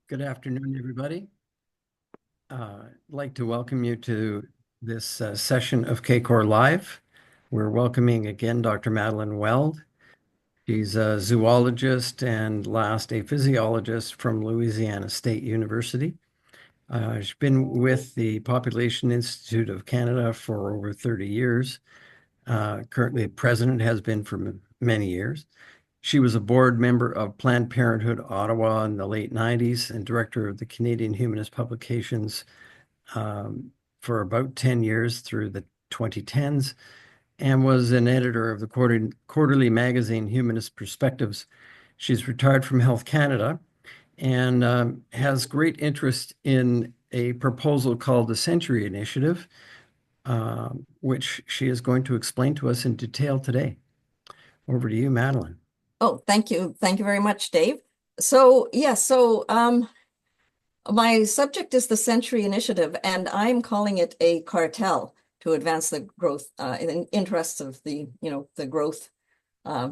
Good afternoon, everybody. I'd like to welcome you to this session of CACOR Live. We're welcoming again Dr. Madeline Weld. She's a zoologist and last a physiologist from Louisiana State University. She's been with the Population Institute of Canada for over 30 years. Currently, president has been for many years. She was a board member of Planned Parenthood Ottawa in the late 90s and director of the Canadian Humanist Publications for about 10 years through the 2010s, and was an editor of the quarterly magazine Humanist Perspectives. She's retired from Health Canada and has great interest in a proposal called the Century Initiative, which she is going to explain to us in detail today. Over to you, Madeline. Oh, thank you. Thank you very much, Dave. So my subject is the Century Initiative, and I'm calling it a cartel to advance the growth in interests of the growth uh,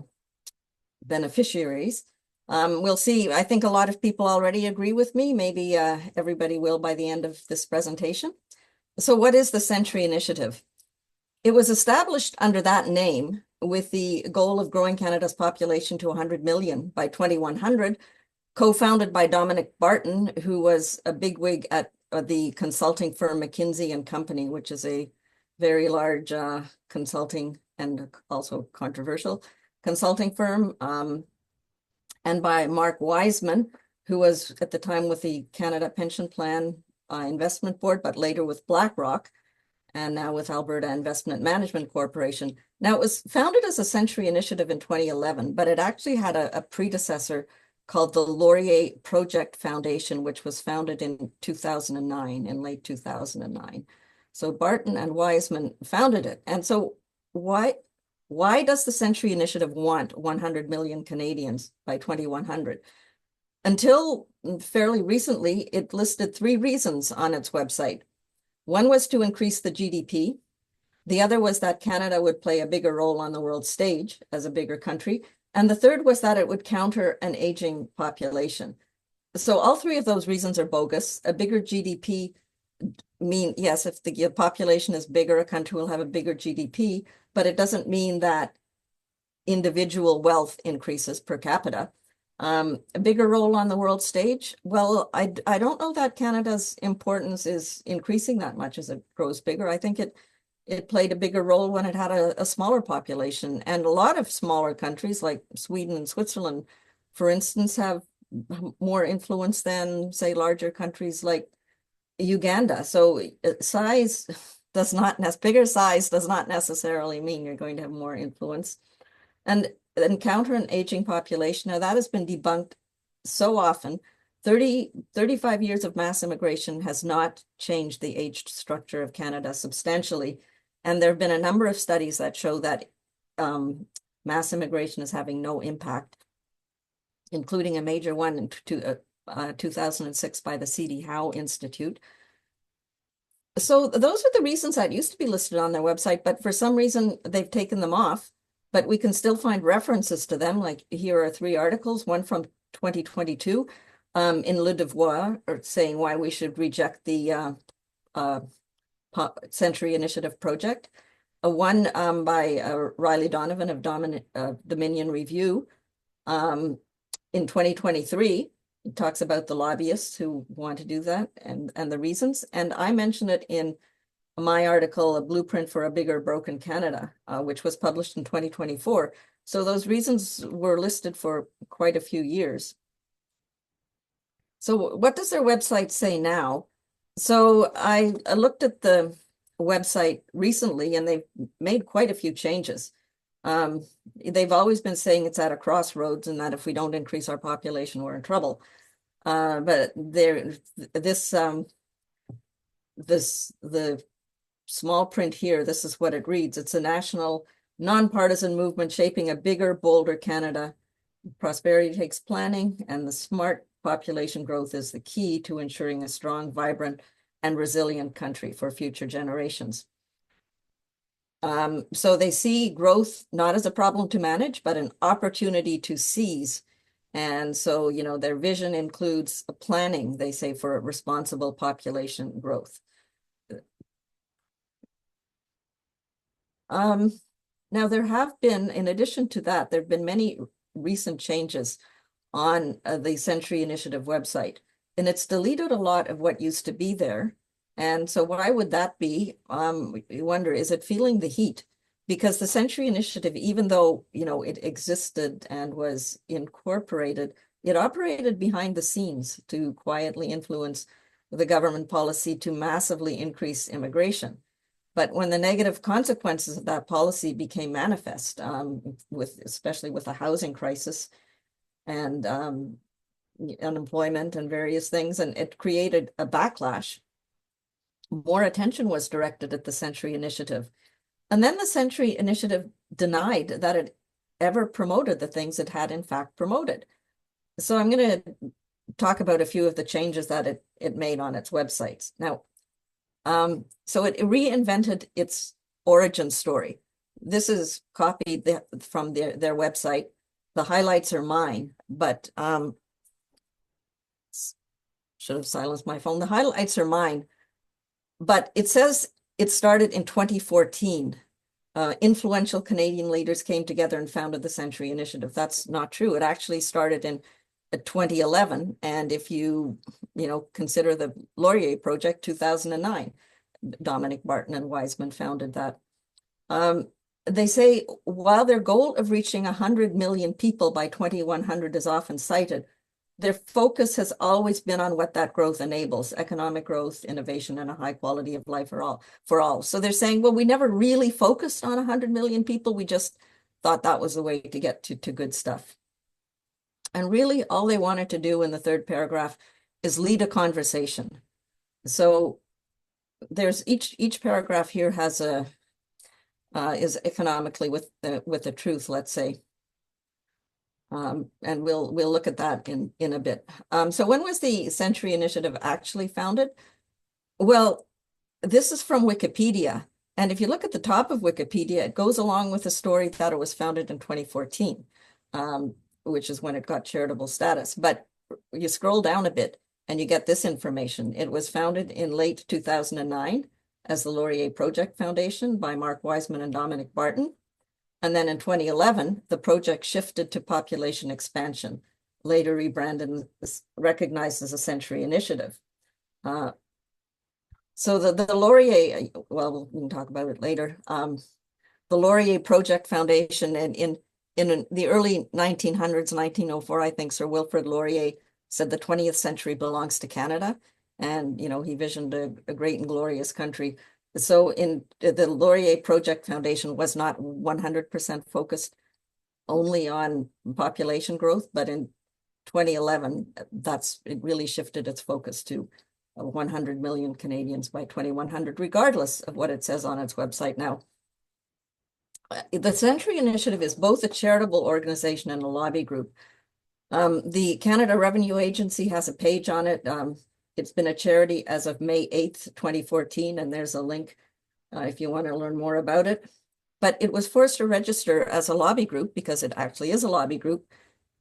beneficiaries. We'll see. I think a lot of people already agree with me. Maybe everybody will by the end of this presentation. So what is the Century Initiative? It was established under that name with the goal of growing Canada's population to 100 million by 2100, co-founded by Dominic Barton, who was a bigwig at the consulting firm McKinsey and Company, which is a very large consulting and also controversial consulting firm, and by Mark Wiseman, who was at the time with the Canada Pension Plan Investment Board, but later with BlackRock, and now with Alberta Investment Management Corporation. Now, it was founded as a Century Initiative in 2011, but it actually had a predecessor called the Laurier Project Foundation, which was founded in 2009, in late 2009. So Barton and Wiseman founded it. And so why does the Century Initiative want 100 million Canadians by 2100? Until fairly recently, it listed 3 reasons on its website. One was to increase the GDP. The other was that Canada would play a bigger role on the world stage as a bigger country. And the third was that it would counter an aging population. So all 3 of those reasons are bogus. A bigger GDP yes, if the population is bigger, a country will have a bigger GDP, but it doesn't mean that individual wealth increases per capita. A bigger role on the world stage. Well, I don't know that Canada's importance is increasing that much as it grows bigger. I think it played a bigger role when it had a smaller population. And a lot of smaller countries like Sweden and Switzerland, for instance, have more influence than, say, larger countries like Uganda. So bigger size does not necessarily mean you're going to have more influence. And counter an aging population. Now that has been debunked so often. 35 years of mass immigration has not changed the age structure of Canada substantially. And there have been a number of studies that show that mass immigration is having no impact, including a major one in 2006 by the C.D. Howe Institute. So those are the reasons that used to be listed on their website, but for some reason they've taken them off. But we can still find references to them. Like here are 3 articles, one from 2022 in Le Devoir, saying why we should reject the Century Initiative project. One by Riley Donovan of Dominion Review in 2023. It talks about the lobbyists who want to do that and the reasons. And I mentioned it in my article, A Blueprint for a Bigger Broken Canada, which was published in 2024. So those reasons were listed for quite a few years. So what does their website say now? So I looked at the website recently, and they've made quite a few changes. They've always been saying it's at a crossroads and that if we don't increase our population, we're in trouble. But the small print here, this is what it reads. It's a national, nonpartisan movement shaping a bigger, bolder Canada. Prosperity takes planning, and the smart population growth is the key to ensuring a strong, vibrant, and resilient country for future generations. So they see growth not as a problem to manage, but an opportunity to seize. And so, their vision includes planning, they say, for responsible population growth. Now, there have been, in addition to that, there have been many recent changes on the Century Initiative website, and it's deleted a lot of what used to be there. And so why would that be? You wonder, is it feeling the heat? Because the Century Initiative, even though, it existed and was incorporated, it operated behind the scenes to quietly influence the government policy to massively increase immigration. But when the negative consequences of that policy became manifest, especially with the housing crisis and unemployment and various things, and it created a backlash, more attention was directed at the Century Initiative. And then the Century Initiative denied that it ever promoted the things it had in fact promoted. So I'm going to talk about a few of the changes that it made on its websites. Now, so it reinvented its origin story. This is copied from their website. The highlights are mine, but should have silenced my phone. The highlights are mine, but it says it started in 2014. Influential Canadian leaders came together and founded the Century Initiative. That's not true. It actually started in 2011. And if you consider the Laurier Project, 2009, Dominic Barton and Wiseman founded that. They say, while their goal of reaching 100 million people by 2100 is often cited, their focus has always been on what that growth enables: economic growth, innovation, and a high quality of life for all. So they're saying, well, we never really focused on 100 million people. We just thought that was the way to get to good stuff. And really, all they wanted to do in the third paragraph is lead a conversation. So there's each paragraph here has is economically with the truth, let's say. And we'll look at that in a bit. So when was the Century Initiative actually founded? Well, this is from Wikipedia. And if you look at the top of Wikipedia, it goes along with the story that it was founded in 2014, which is when it got charitable status. But you scroll down a bit and you get this information. It was founded in late 2009 as the Laurier Project Foundation by Mark Wiseman and Dominic Barton. And then in 2011, the project shifted to population expansion, later rebranded and recognized as a Century Initiative. So the Laurier, well, we can talk about it later. The Laurier Project Foundation in the early 1900s, 1904, I think Sir Wilfrid Laurier said the 20th century belongs to Canada. And, he visioned a great and glorious country. So in the Laurier Project Foundation was not 100% focused only on population growth, but in 2011, it really shifted its focus to 100 million Canadians by 2100, regardless of what it says on its website now. The Century Initiative is both a charitable organization and a lobby group. The Canada Revenue Agency has a page on it. It's been a charity as of May 8th, 2014, and there's a link if you want to learn more about it. But it was forced to register as a lobby group, because it actually is a lobby group,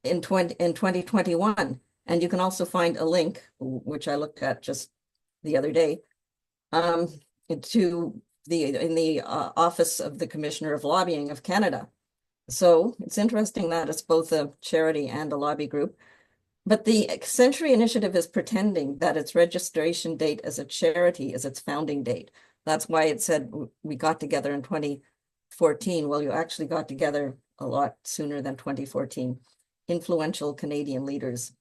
in 2021. And you can also find a link, which I looked at just the other day, to in the Office of the Commissioner of Lobbying of Canada. So it's interesting that it's both a charity and a lobby group. But the Century Initiative is pretending that its registration date as a charity is its founding date. That's why it said we got together in 2014. Well, you actually got together a lot sooner than 2014. Influential Canadian leaders.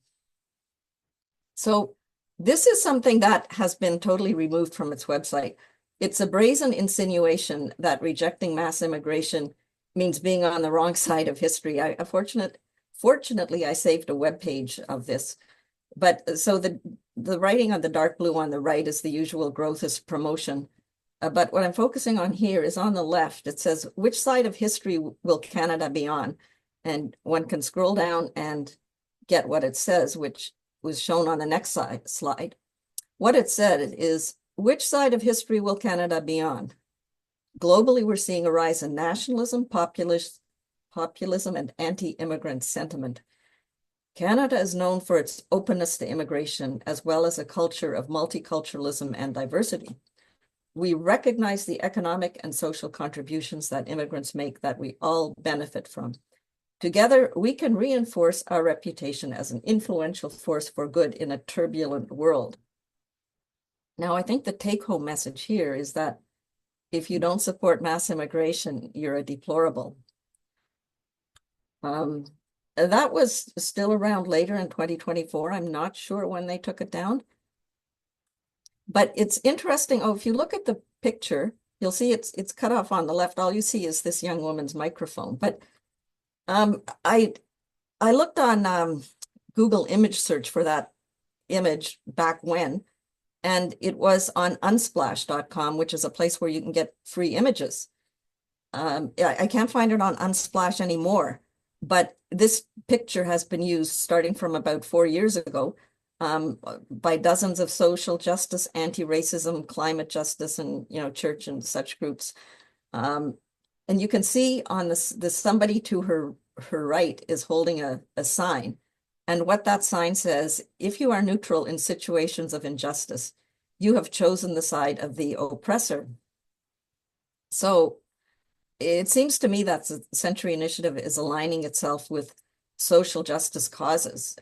So this is something that has been totally removed from its website. It's a brazen insinuation that rejecting mass immigration means being on the wrong side of history. Fortunately, I saved a web page of this. But so the writing on the dark blue on the right is the usual growth is promotion. But what I'm focusing on here is on the left. It says, which side of history will Canada be on? And one can scroll down and get what it says, which was shown on the next slide. What it said is, which side of history will Canada be on? Globally, we're seeing a rise in nationalism, populism, and anti-immigrant sentiment. Canada is known for its openness to immigration, as well as a culture of multiculturalism and diversity. We recognize the economic and social contributions that immigrants make that we all benefit from. Together, we can reinforce our reputation as an influential force for good in a turbulent world. Now, I think the take-home message here is that if you don't support mass immigration, you're a deplorable. That was still around later in 2024. I'm not sure when they took it down. But it's interesting. Oh, if you look at the picture, you'll see it's cut off on the left. All you see is this young woman's microphone. But I looked on Google image search for that image back when, and it was on unsplash.com, which is a place where you can get free images. I can't find it on Unsplash anymore, but this picture has been used starting from about 4 years ago by dozens of social justice, anti-racism, climate justice, and church and such groups. And you can see on this somebody to her right is holding a sign. And what that sign says, if you are neutral in situations of injustice, you have chosen the side of the oppressor. So it seems to me that the Century Initiative is aligning itself with social justice causes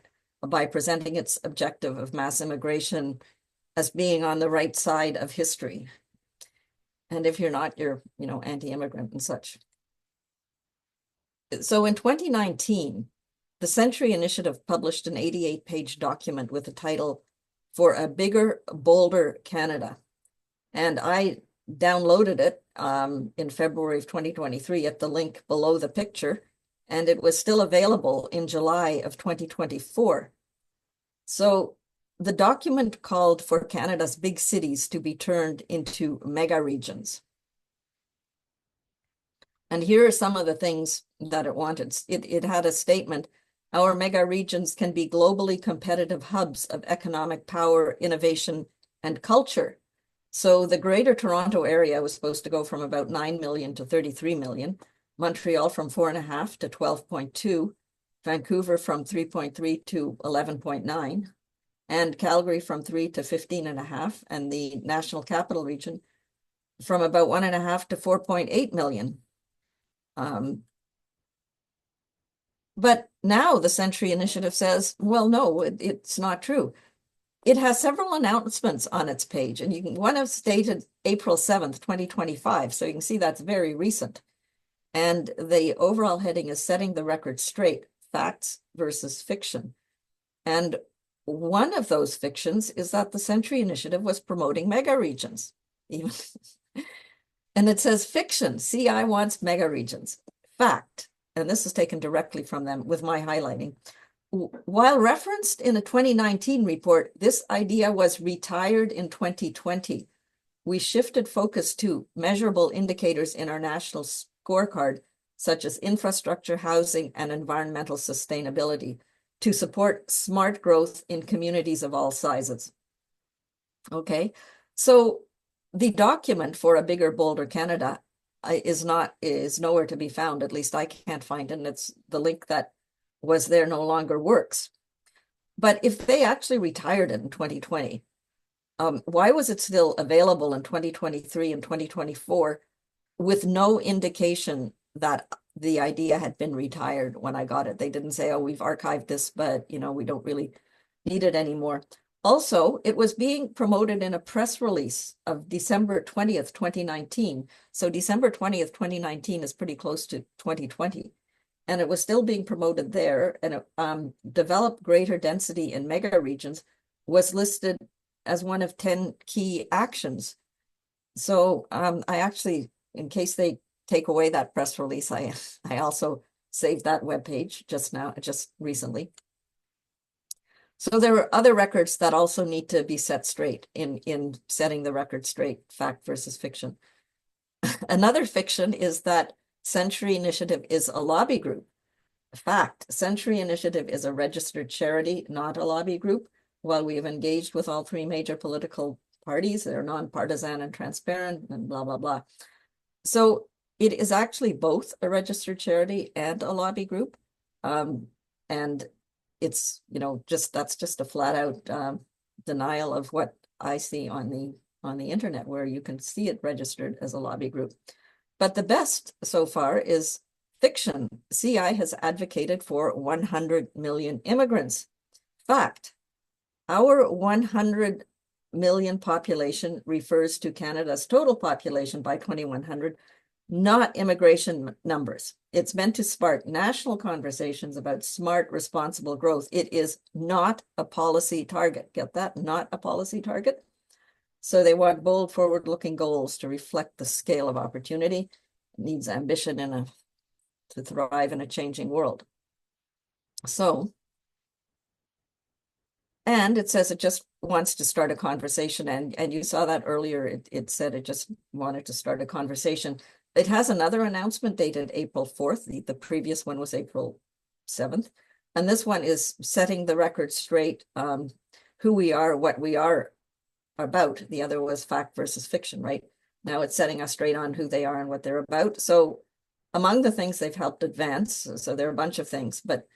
by presenting its objective of mass immigration as being on the right side of history. And if you're not, you're, anti-immigrant and such. So in 2019, the Century Initiative published an 88-page document with the title "For a Bigger, Bolder Canada." And I downloaded it in February of 2023 at the link below the picture, and it was still available in July of 2024. So the document called for Canada's big cities to be turned into mega regions. And here are some of the things that it wanted. It had a statement: our mega regions can be globally competitive hubs of economic power, innovation, and culture. So the Greater Toronto area was supposed to go from about 9 million to 33 million, Montreal from 4.5 to 12.2, Vancouver from 3.3 to 11.9, and Calgary from 3 to 15.5, and the National Capital Region from about 1.5 to 4.8 million. But now the Century Initiative says, well, no, it's not true. It has several announcements on its page, and one is dated April 7th, 2025. So you can see that's very recent. And the overall heading is "Setting the Record Straight, Facts versus Fiction." And one of those fictions is that the Century Initiative was promoting mega regions. And it says fiction, CI wants mega regions. Fact, and this is taken directly from them with my highlighting. While referenced in a 2019 report, this idea was retired in 2020. We shifted focus to measurable indicators in our national scorecard, such as infrastructure, housing, and environmental sustainability, to support smart growth in communities of all sizes. Okay, so the document for a bigger, bolder Canada is nowhere to be found. At least I can't find it. And it's the link that was there no longer works. But if they actually retired it in 2020, why was it still available in 2023 and 2024 with no indication that the idea had been retired when I got it? They didn't say, oh, we've archived this, but we don't really need it anymore. Also, it was being promoted in a press release of December 20th, 2019. So December 20th, 2019 is pretty close to 2020. And it was still being promoted there. And develop greater density in mega regions was listed as one of 10 key actions. So I actually, in case they take away that press release, I also saved that webpage just recently. So there are other records that also need to be set straight in setting the record straight, fact versus fiction. Another fiction is that Century Initiative is a lobby group. Fact, Century Initiative is a registered charity, not a lobby group. While we have engaged with all 3 major political parties, they're nonpartisan and transparent and blah, blah, blah. So it is actually both a registered charity and a lobby group. And it's, that's just a flat out denial of what I see on the internet, where you can see it registered as a lobby group. But the best so far is fiction. CI has advocated for 100 million immigrants. Fact, our 100 million population refers to Canada's total population by 2100, not immigration numbers. It's meant to spark national conversations about smart, responsible growth. It is not a policy target. Get that? Not a policy target. So they want bold, forward-looking goals to reflect the scale of opportunity. It needs ambition to thrive in a changing world. So, and it says it just wants to start a conversation. And you saw that earlier. It said it just wanted to start a conversation. It has another announcement dated April 4th. The previous one was April 7th. And this one is setting the record straight, who we are, what we are about. The other was fact versus fiction, right? Now it's setting us straight on who they are and what they're about. So among the things they've helped advance, so there are a bunch of things, but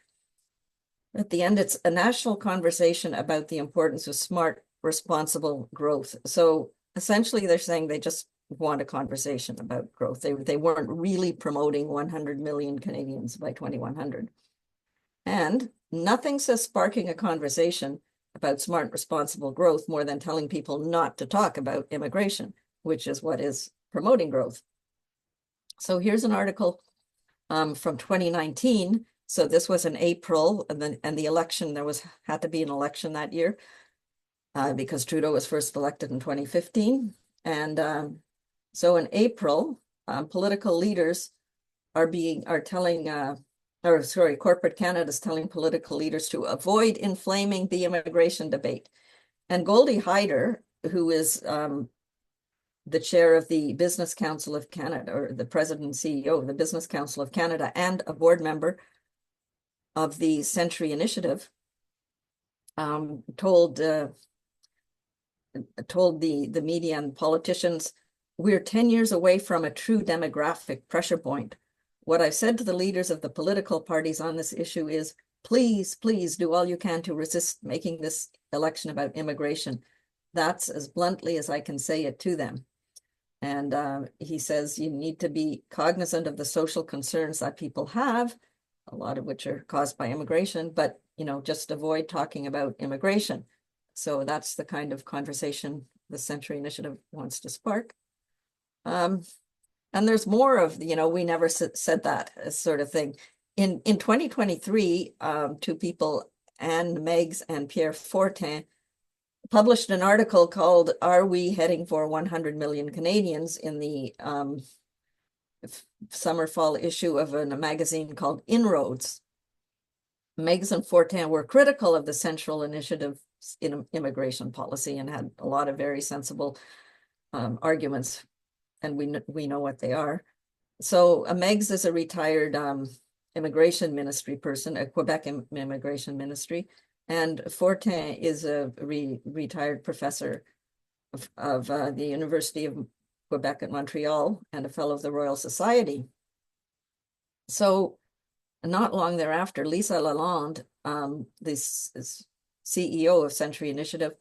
at the end, it's a national conversation about the importance of smart, responsible growth. So essentially, they're saying they just want a conversation about growth. They weren't really promoting 100 million Canadians by 2100. And nothing says sparking a conversation about smart, responsible growth more than telling people not to talk about immigration, which is what is promoting growth. So here's an article from 2019. So this was in April, and the election, had to be an election that year because Trudeau was first elected in 2015. And so in April, political leaders corporate Canada is telling political leaders to avoid inflaming the immigration debate. And Goldie Hyder, who is the chair of the Business Council of Canada, or the president and CEO of the Business Council of Canada, and a board member of the Century Initiative, told the media and politicians, we're 10 years away from a true demographic pressure point. What I've said to the leaders of the political parties on this issue is, please, please do all you can to resist making this election about immigration. That's as bluntly as I can say it to them. And he says you need to be cognizant of the social concerns that people have, a lot of which are caused by immigration, but, just avoid talking about immigration. So that's the kind of conversation the Century Initiative wants to spark. And there's more of, we never said that sort of thing. In 2023, two people, Anne Meigs and Pierre Fortin, published an article called "Are We Heading for 100 Million Canadians?" in the summer-fall issue of a magazine called Inroads. Meigs and Fortin were critical of the Central Initiative in immigration policy and had a lot of very sensible arguments, and we know what they are. So Meigs is a retired immigration ministry person, a Quebec immigration ministry, and Fortin is a retired professor of the University of Quebec at Montreal and a fellow of the Royal Society. So not long thereafter, Lisa Lalonde, this CEO of Century Initiative,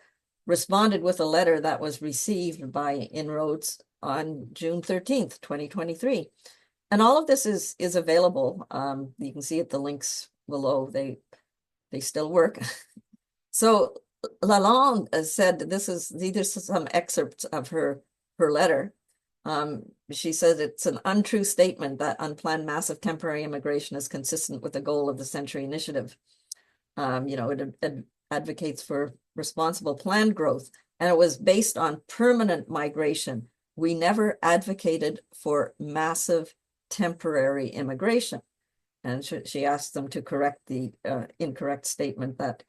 responded with a letter that was received by Inroads on June 13th, 2023. And all of this is available. You can see at the links below. They still work. So Lalonde said, these are some excerpts of her letter. She says it's an untrue statement that unplanned massive temporary immigration is consistent with the goal of the Century Initiative. It advocates for responsible planned growth, and it was based on permanent migration. We never advocated for massive temporary immigration. And she asked them to correct the incorrect statement that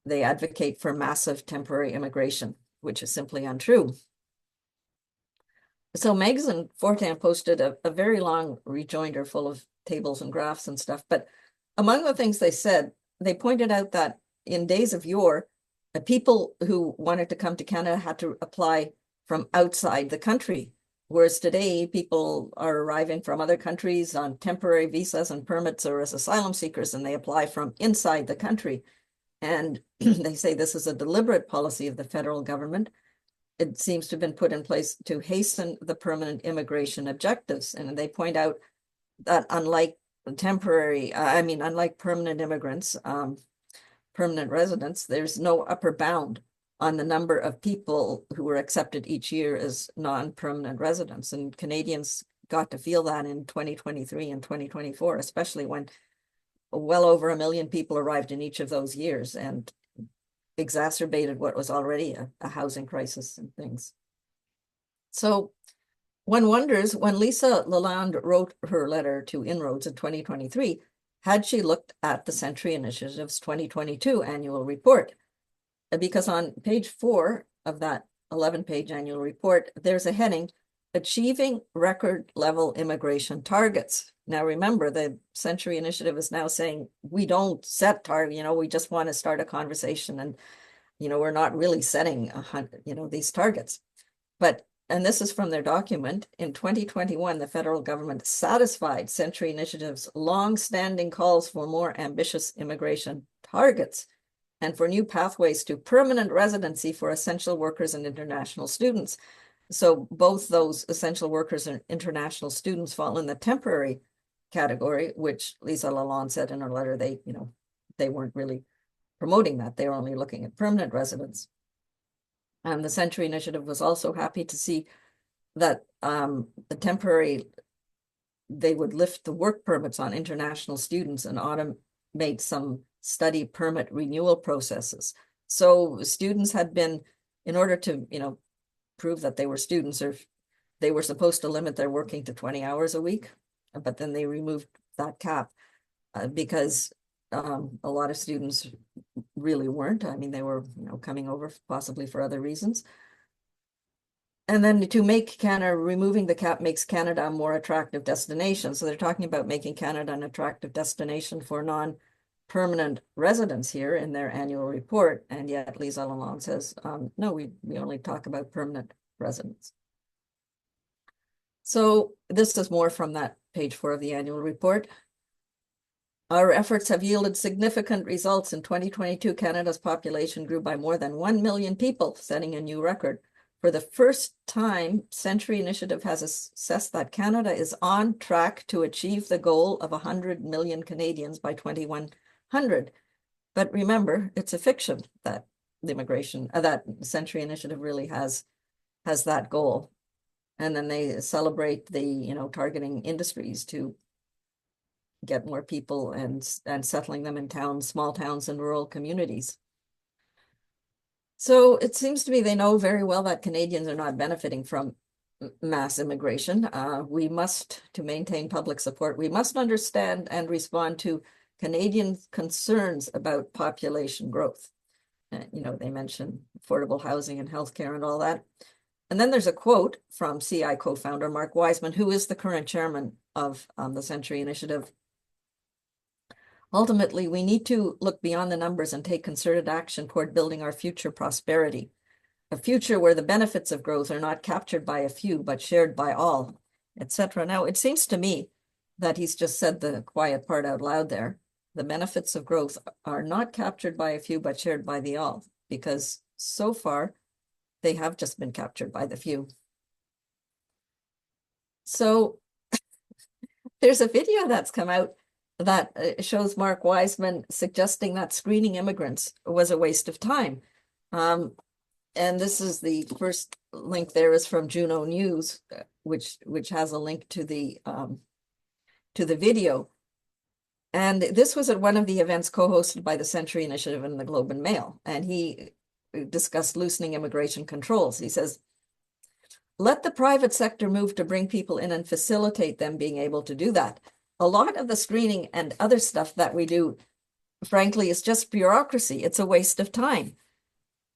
they advocate for massive temporary immigration, which is simply untrue. So Meigs and Fortin posted a very long rejoinder full of tables and graphs and stuff. But among the things they said, they pointed out that in days of yore, the people who wanted to come to Canada had to apply from outside the country. Whereas today, people are arriving from other countries on temporary visas and permits or as asylum seekers, and they apply from inside the country. And they say this is a deliberate policy of the federal government. It seems to have been put in place to hasten the permanent immigration objectives. And they point out that unlike permanent immigrants, permanent residents, there's no upper bound on the number of people who were accepted each year as non-permanent residents. And Canadians got to feel that in 2023 and 2024, especially when well over 1 million people arrived in each of those years and exacerbated what was already a housing crisis and things. So one wonders, when Lisa Lalonde wrote her letter to Inroads in 2023, had she looked at the Century Initiative's 2022 annual report? Because on page 4 of that 11-page annual report, there's a heading, Achieving Record Level Immigration Targets. Now, remember, the Century Initiative is now saying we don't set target, we just want to start a conversation, and, we're not really setting these targets. And this is from their document. In 2021, the federal government satisfied Century Initiative's long-standing calls for more ambitious immigration targets and for new pathways to permanent residency for essential workers and international students. So both those essential workers and international students fall in the temporary category, which Lisa Lalonde said in her letter, they weren't really promoting that. They were only looking at permanent residents. And the Century Initiative was also happy to see that they would lift the work permits on international students and automate some study permit renewal processes. So students had been, in order to, prove that they were students, or they were supposed to limit their working to 20 hours a week, but then they removed that cap because a lot of students really weren't. I mean, they were, coming over possibly for other reasons. And then to make Canada, removing the cap makes Canada a more attractive destination. So they're talking about making Canada an attractive destination for non-permanent residents here in their annual report. And yet Lisa Lalonde says, no, we only talk about permanent residents. So this is more from that page 4 of the annual report. Our efforts have yielded significant results. In 2022, Canada's population grew by more than 1 million people, setting a new record. For the first time, Century Initiative has assessed that Canada is on track to achieve the goal of 100 million Canadians by 2100. But remember, it's a fiction that that Century Initiative really has that goal. And then they celebrate the, targeting industries to get more people and settling them in towns, small towns and rural communities. So it seems to me they know very well that Canadians are not benefiting from mass immigration. To maintain public support, we must understand and respond to Canadian concerns about population growth. They mention affordable housing and healthcare and all that. And then there's a quote from CI co-founder Mark Wiseman, who is the current chairman of the Century Initiative. Ultimately, we need to look beyond the numbers and take concerted action toward building our future prosperity, a future where the benefits of growth are not captured by a few, but shared by all, etc. Now, it seems to me that he's just said the quiet part out loud there. The benefits of growth are not captured by a few, but shared by the all, because so far they have just been captured by the few. So there's a video that's come out that shows Mark Wiseman suggesting that screening immigrants was a waste of time. And this is the first link there is from Juno News, which has a link to the video. And this was at one of the events co-hosted by the Century Initiative and the Globe and Mail. And he discussed loosening immigration controls. He says, let the private sector move to bring people in and facilitate them being able to do that. A lot of the screening and other stuff that we do, frankly, is just bureaucracy. It's a waste of time.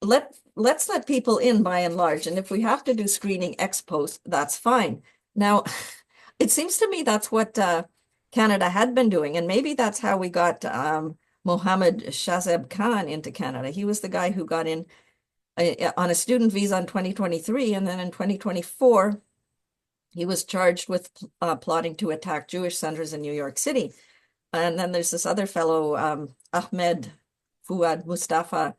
Let's let people in by and large. And if we have to do screening ex post, that's fine. Now, it seems to me that's what Canada had been doing. And maybe that's how we got Mohammed Shahzeb Khan into Canada. He was the guy who got in on a student visa in 2023. And then in 2024, he was charged with plotting to attack Jewish centers in New York City. And then there's this other fellow, Ahmed Fuad Mustafa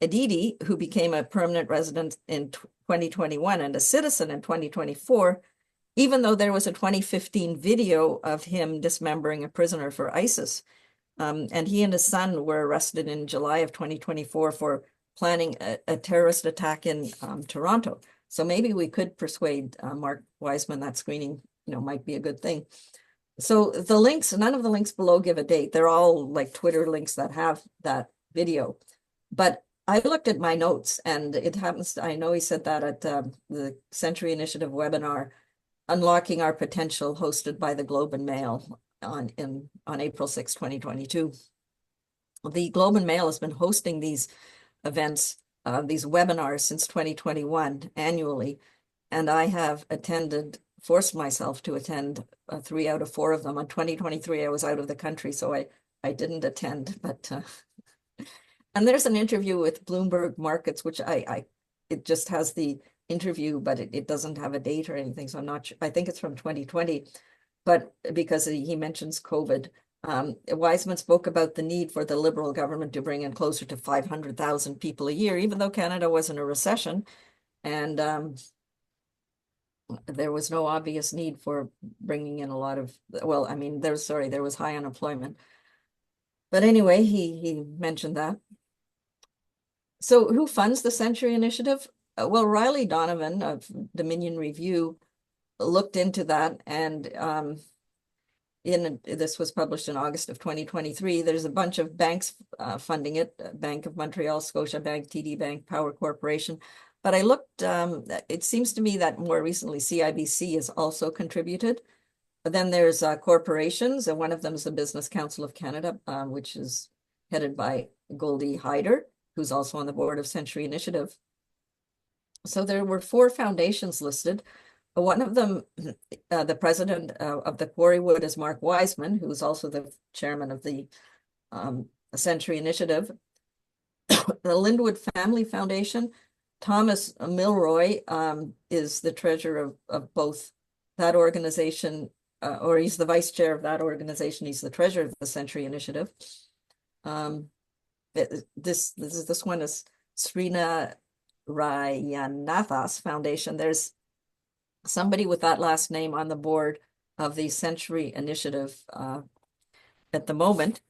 Edidi, who became a permanent resident in 2021 and a citizen in 2024, even though there was a 2015 video of him dismembering a prisoner for ISIS. And he and his son were arrested in July of 2024 for planning a terrorist attack in Toronto. So maybe we could persuade Mark Wiseman that screening, might be a good thing. So the links, none of the links below give a date. They're all like Twitter links that have that video. But I looked at my notes, and it happens, I know he said that at the Century Initiative webinar, Unlocking Our Potential, hosted by the Globe and Mail on April 6, 2022. The Globe and Mail has been hosting these events, these webinars since 2021 annually, and I have forced myself to attend 3 out of 4 of them. On 2023, I was out of the country, so I didn't attend, but and there's an interview with Bloomberg Markets, which it just has the interview, but it doesn't have a date or anything, so I'm not sure. I think it's from 2020, but because he mentions COVID. Wiseman spoke about the need for the Liberal government to bring in closer to 500,000 people a year, even though Canada was in a recession, and there was no obvious need for bringing in a lot of, well, I mean, there was high unemployment. But anyway, he mentioned that. So who funds the Century Initiative? Well, Riley Donovan of Dominion Review looked into that, and this was published in August of 2023. There's a bunch of banks funding it: Bank of Montreal, Scotiabank, TD Bank, Power Corporation. But I looked, it seems to me that more recently CIBC has also contributed. But then there's corporations, and one of them is the Business Council of Canada, which is headed by Goldie Hyder, who's also on the board of Century Initiative. So there were 4 foundations listed. One of them, the president of the Quarrywood, is Mark Wiseman, who's also the chairman of the Century Initiative. The Linwood Family Foundation, Thomas Milroy is the treasurer of both that organization, or he's the vice chair of that organization. He's the treasurer of the Century Initiative. This one is Srina Rayanathas Foundation. There's somebody with that last name on the board of the Century Initiative at the moment.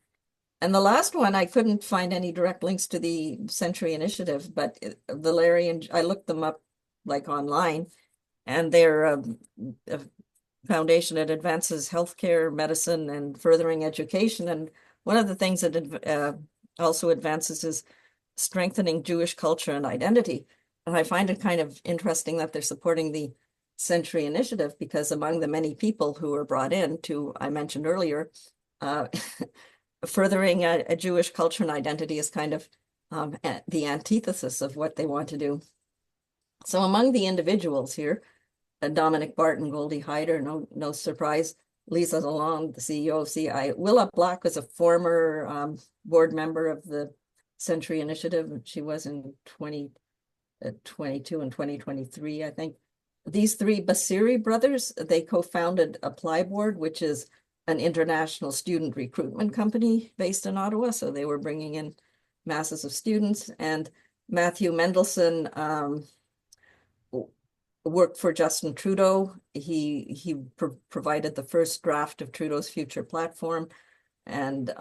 And the last one, I couldn't find any direct links to the Century Initiative, but I looked them up like online, and they're a foundation that advances healthcare, medicine, and furthering education. And one of the things that also advances is strengthening Jewish culture and identity. And I find it kind of interesting that they're supporting the Century Initiative, because among the many people who were brought in to, I mentioned earlier, furthering a Jewish culture and identity is kind of the antithesis of what they want to do. So among the individuals here, Dominic Barton, Goldie Hyder, no surprise. Lisa Lalonde, the CEO of CI. Willa Black was a former board member of the Century Initiative. She was in 2022 and 2023, I think. These 3 Basiri brothers, they co-founded Apply Board, which is an international student recruitment company based in Ottawa. So they were bringing in masses of students. And Matthew Mendelson worked for Justin Trudeau. He provided the first draft of Trudeau's future platform and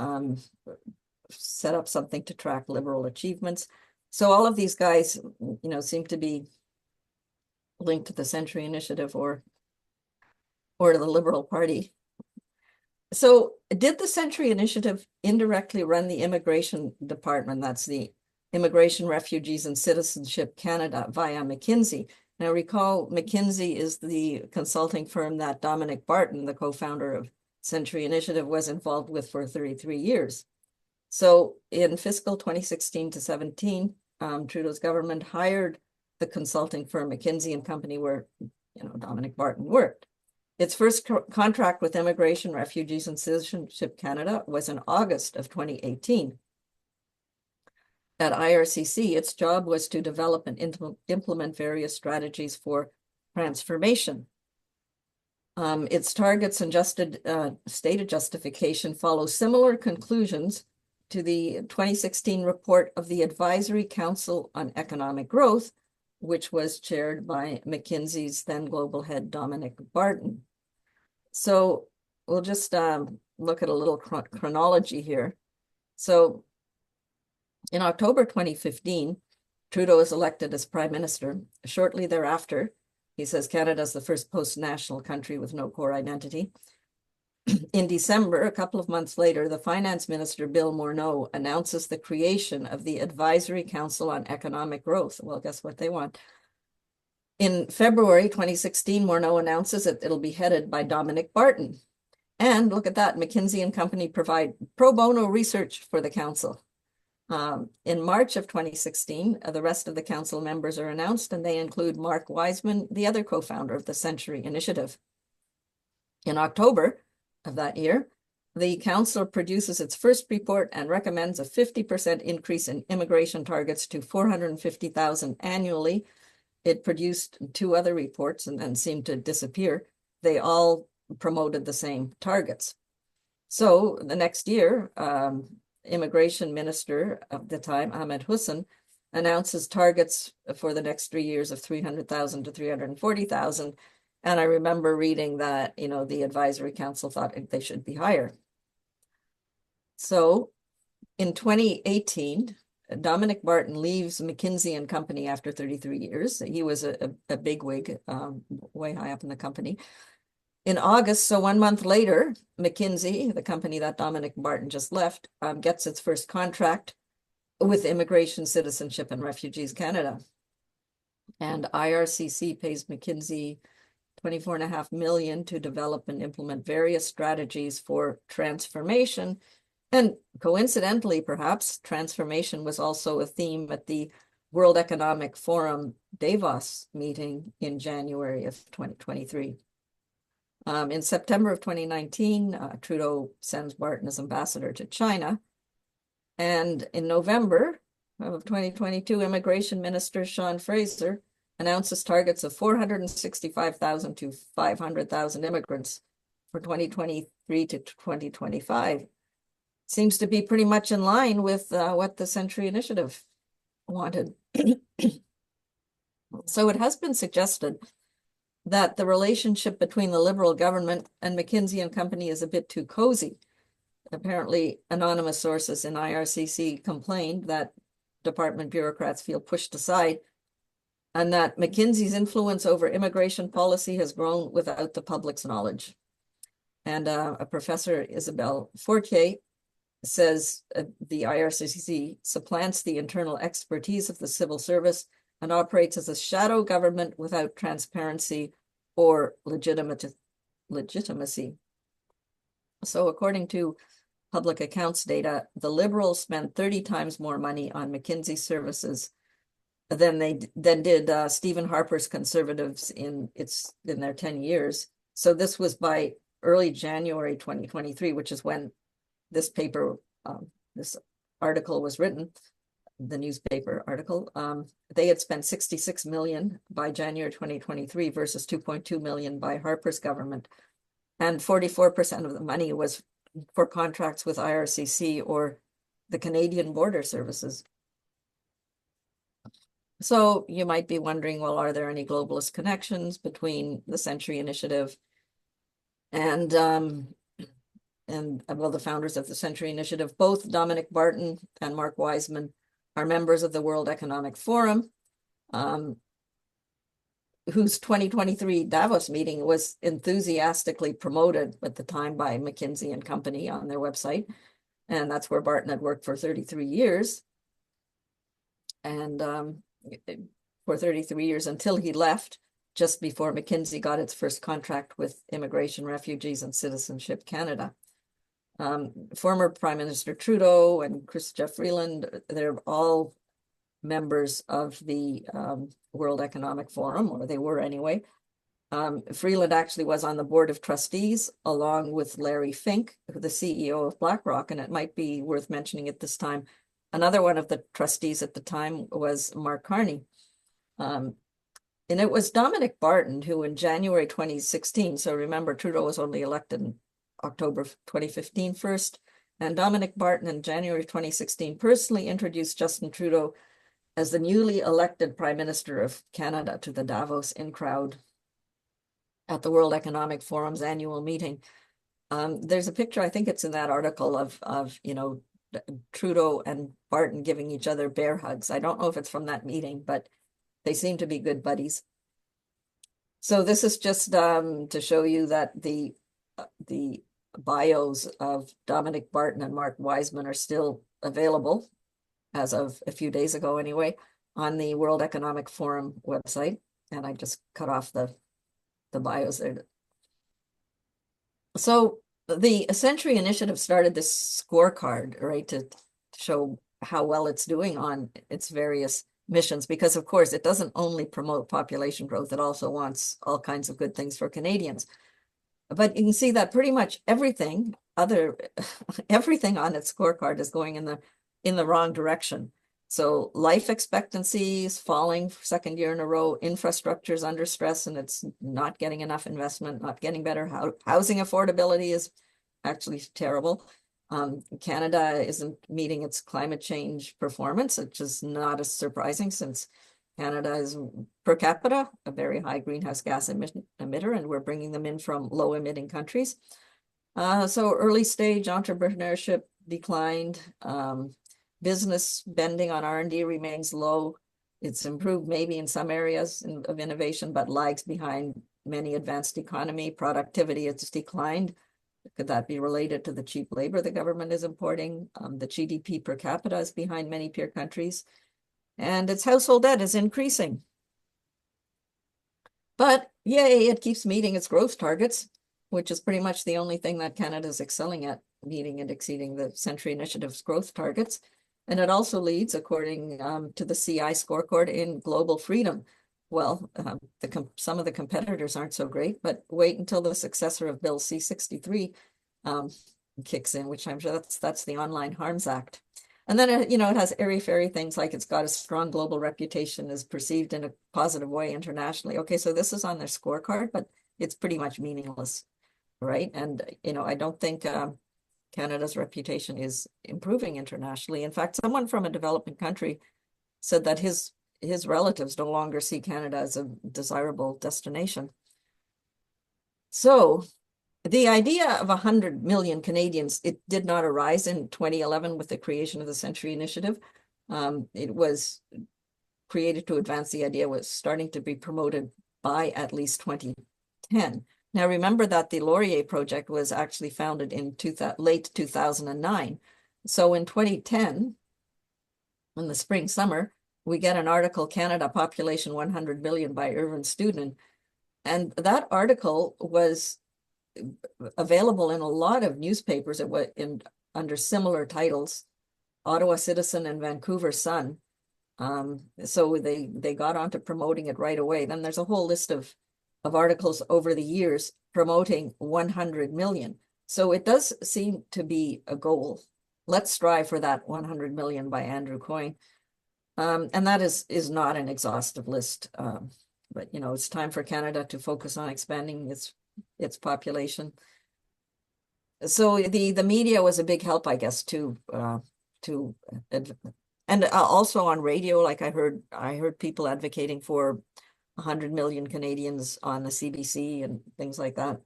set up something to track Liberal achievements. So all of these guys, seem to be linked to the Century Initiative or to the Liberal Party. So did the Century Initiative indirectly run the Immigration Department? That's the Immigration, Refugees, and Citizenship Canada via McKinsey. Now recall, McKinsey is the consulting firm that Dominic Barton, the co-founder of Century Initiative, was involved with for 33 years. So in fiscal 2016 to 17, Trudeau's government hired the consulting firm McKinsey and Company, where Dominic Barton worked. Its first contract with Immigration, Refugees, and Citizenship Canada was in August of 2018. At IRCC, its job was to develop and implement various strategies for transformation. Its targets and stated justification follow similar conclusions to the 2016 report of the Advisory Council on Economic Growth, which was chaired by McKinsey's then global head, Dominic Barton. So we'll just look at a little chronology here. So in October 2015, Trudeau is elected as Prime Minister. Shortly thereafter, he says Canada is the first post-national country with no core identity. In December, a couple of months later, the Finance Minister, Bill Morneau, announces the creation of the Advisory Council on Economic Growth. Well, guess what they want? In February 2016, Morneau announces that it'll be headed by Dominic Barton. And look at that, McKinsey and Company provide pro bono research for the council. In March of 2016, the rest of the council members are announced, and they include Mark Wiseman, the other co-founder of the Century Initiative. In October of that year, the council produces its first report and recommends a 50% increase in immigration targets to 450,000 annually. It produced two other reports and then seemed to disappear. They all promoted the same targets. So the next year, Immigration Minister of the time, Ahmed Hussein, announces targets for the next 3 years of 300,000 to 340,000. And I remember reading that, the Advisory Council thought they should be higher. So in 2018, Dominic Barton leaves McKinsey and Company after 33 years. He was a bigwig, way high up in the company. In August, so 1 month later, McKinsey, the company that Dominic Barton just left, gets its first contract with Immigration, Citizenship, and Refugees Canada. And IRCC pays McKinsey $24.5 million to develop and implement various strategies for transformation. And coincidentally, perhaps, transformation was also a theme at the World Economic Forum Davos meeting in January of 2023. In September of 2019, Trudeau sends Barton as ambassador to China. And in November of 2022, Immigration Minister Sean Fraser announces targets of 465,000 to 500,000 immigrants for 2023 to 2025. Seems to be pretty much in line with what the Century Initiative wanted. So it has been suggested that the relationship between the Liberal government and McKinsey and Company is a bit too cozy. Apparently, anonymous sources in IRCC complained that department bureaucrats feel pushed aside and that McKinsey's influence over immigration policy has grown without the public's knowledge. And a professor, Isabelle Fortier, says the IRCC supplants the internal expertise of the civil service and operates as a shadow government without transparency or legitimacy. So according to public accounts data, the Liberals spent 30 times more money on McKinsey services than did Stephen Harper's Conservatives in their 10 years. So this was by early January 2023, which is when this paper, this article was written, the newspaper article. They had spent 66 million by January 2023 versus 2.2 million by Harper's government. And 44% of the money was for contracts with IRCC or the Canadian Border Services. So you might be wondering, well, are there any globalist connections between the Century Initiative and the founders of the Century Initiative? Both Dominic Barton and Mark Wiseman are members of the World Economic Forum, whose 2023 Davos meeting was enthusiastically promoted at the time by McKinsey and Company on their website. And that's where Barton had worked for 33 years. And for 33 years until he left, just before McKinsey got its first contract with Immigration, Refugees, and Citizenship Canada. Former Prime Minister Trudeau and Chrystia Freeland, they're all members of the World Economic Forum, or they were anyway. Freeland actually was on the board of trustees along with Larry Fink, the CEO of BlackRock, and it might be worth mentioning at this time. Another one of the trustees at the time was Mark Carney. And it was Dominic Barton who in January 2016, so remember Trudeau was only elected in October 2015 first, And Dominic Barton in January 2016 personally introduced Justin Trudeau as the newly elected Prime Minister of Canada to the Davos in crowd at the World Economic Forum's annual meeting. There's a picture, I think it's in that article of Trudeau and Barton giving each other bear hugs. I don't know if it's from that meeting, but they seem to be good buddies. So this is just to show you that the bios of Dominic Barton and Mark Wiseman are still available, as of a few days ago anyway, on the World Economic Forum website. And I just cut off the bios there. So the Century Initiative started this scorecard, right, to show how well it's doing on its various missions, because of course it doesn't only promote population growth, it also wants all kinds of good things for Canadians. But you can see that pretty much everything on its scorecard is going in the wrong direction. So life expectancy is falling for second year in a row. Infrastructure is under stress and it's not getting enough investment, not getting better. Housing affordability is actually terrible. Canada isn't meeting its climate change performance, which is not as surprising since Canada is per capita a very high greenhouse gas emitter, and we're bringing them in from low emitting countries. So early stage entrepreneurship declined. Business spending on R&D remains low. It's improved maybe in some areas of innovation, but lags behind many advanced economy. Productivity has declined. Could that be related to the cheap labor the government is importing? The GDP per capita is behind many peer countries, and its household debt is increasing. But yay, it keeps meeting its growth targets, which is pretty much the only thing that Canada is excelling at, meeting and exceeding the Century Initiative's growth targets. And it also leads, according to the CI scorecard, in global freedom. Well, some of the competitors aren't so great, but wait until the successor of Bill C-63 kicks in, which I'm sure that's the Online Harms Act. And then, it has airy-fairy things like it's got a strong global reputation, is perceived in a positive way internationally. Okay, so this is on their scorecard, but it's pretty much meaningless, right? And, I don't think Canada's reputation is improving internationally. In fact, someone from a developing country said that his relatives no longer see Canada as a desirable destination. So the idea of 100 million Canadians, it did not arise in 2011 with the creation of the Century Initiative. It was created to advance the idea, was starting to be promoted by at least 2010. Now, remember that the Laurier Project was actually founded in late 2009. So in 2010, in the spring, summer, we get an article, Canada Population 100 Million by Irvin Studin. And that article was available in a lot of newspapers. It was under similar titles, Ottawa Citizen and Vancouver Sun. So they got onto promoting it right away. Then there's a whole list of articles over the years promoting 100 million. So it does seem to be a goal. Let's strive for that 100 million by Andrew Coyne. And that is not an exhaustive list. But it's time for Canada to focus on expanding its population. So the media was a big help, I guess, and also on radio, like I heard people advocating for 100 million Canadians on the CBC and things like that.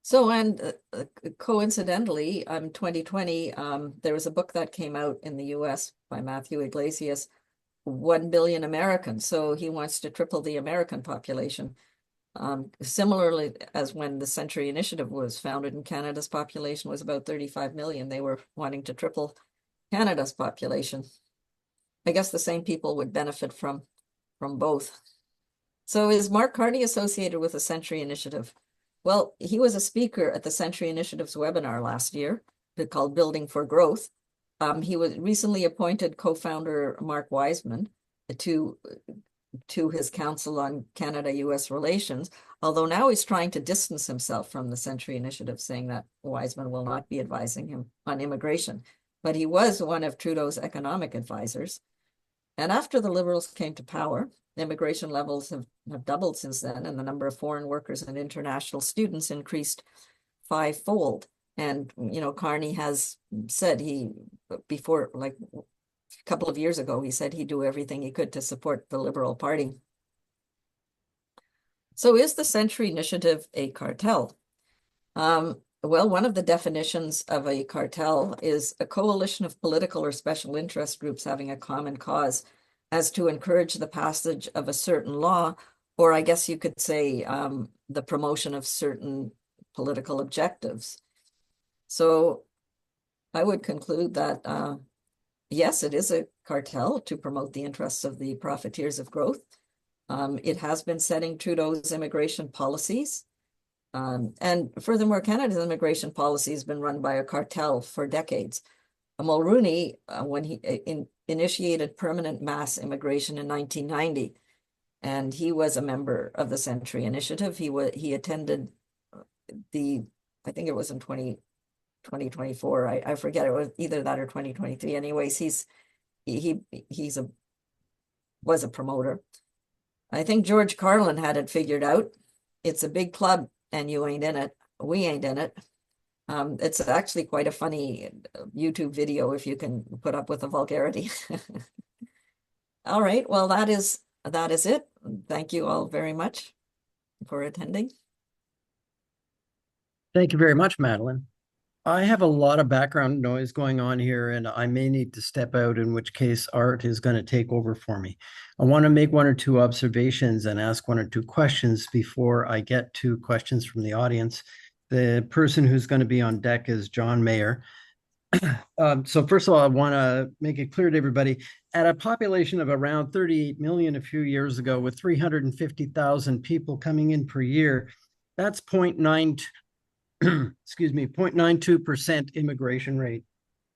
So, and coincidentally, 2020, there was a book that came out in the US by Matthew Iglesias, 1 billion Americans. So he wants to triple the American population. Similarly, as when the Century Initiative was founded and Canada's population was about 35 million, they were wanting to triple Canada's population. I guess the same people would benefit from both. So is Mark Carney associated with the Century Initiative? Well, he was a speaker at the Century Initiative's webinar last year called Building for Growth. He was recently appointed co-founder Mark Wiseman to his council on Canada-US relations, although now he's trying to distance himself from the Century Initiative, saying that Wiseman will not be advising him on immigration. But he was one of Trudeau's economic advisors. And after the Liberals came to power, immigration levels have doubled since then, and the number of foreign workers and international students increased 5-fold. And, Carney has said before, like a couple of years ago, he said he'd do everything he could to support the Liberal Party. So is the Century Initiative a cartel? Well, one of the definitions of a cartel is a coalition of political or special interest groups having a common cause as to encourage the passage of a certain law, or I guess you could say the promotion of certain political objectives. So I would conclude that, yes, it is a cartel to promote the interests of the profiteers of growth. It has been setting Trudeau's immigration policies. And furthermore, Canada's immigration policy has been run by a cartel for decades. Mulroney, when he initiated permanent mass immigration in 1990, and he was a member of the Century Initiative. He attended I think it was in 2024. I forget, it was either that or 2023. Anyways, was a promoter. I think George Carlin had it figured out. It's a big club and you ain't in it. We ain't in it. It's actually quite a funny YouTube video if you can put up with the vulgarity. All right, well, that is it. Thank you all very much for attending. Thank you very much, Madeline. I have a lot of background noise going on here, and I may need to step out, in which case Art is going to take over for me. I want to make one or two observations and ask one or two questions before I get to questions from the audience. The person who's going to be on deck is John Mayer. So first of all, I want to make it clear to everybody, at a population of around 38 million a few years ago, with 350,000 people coming in per year, that's 0.92% immigration rate.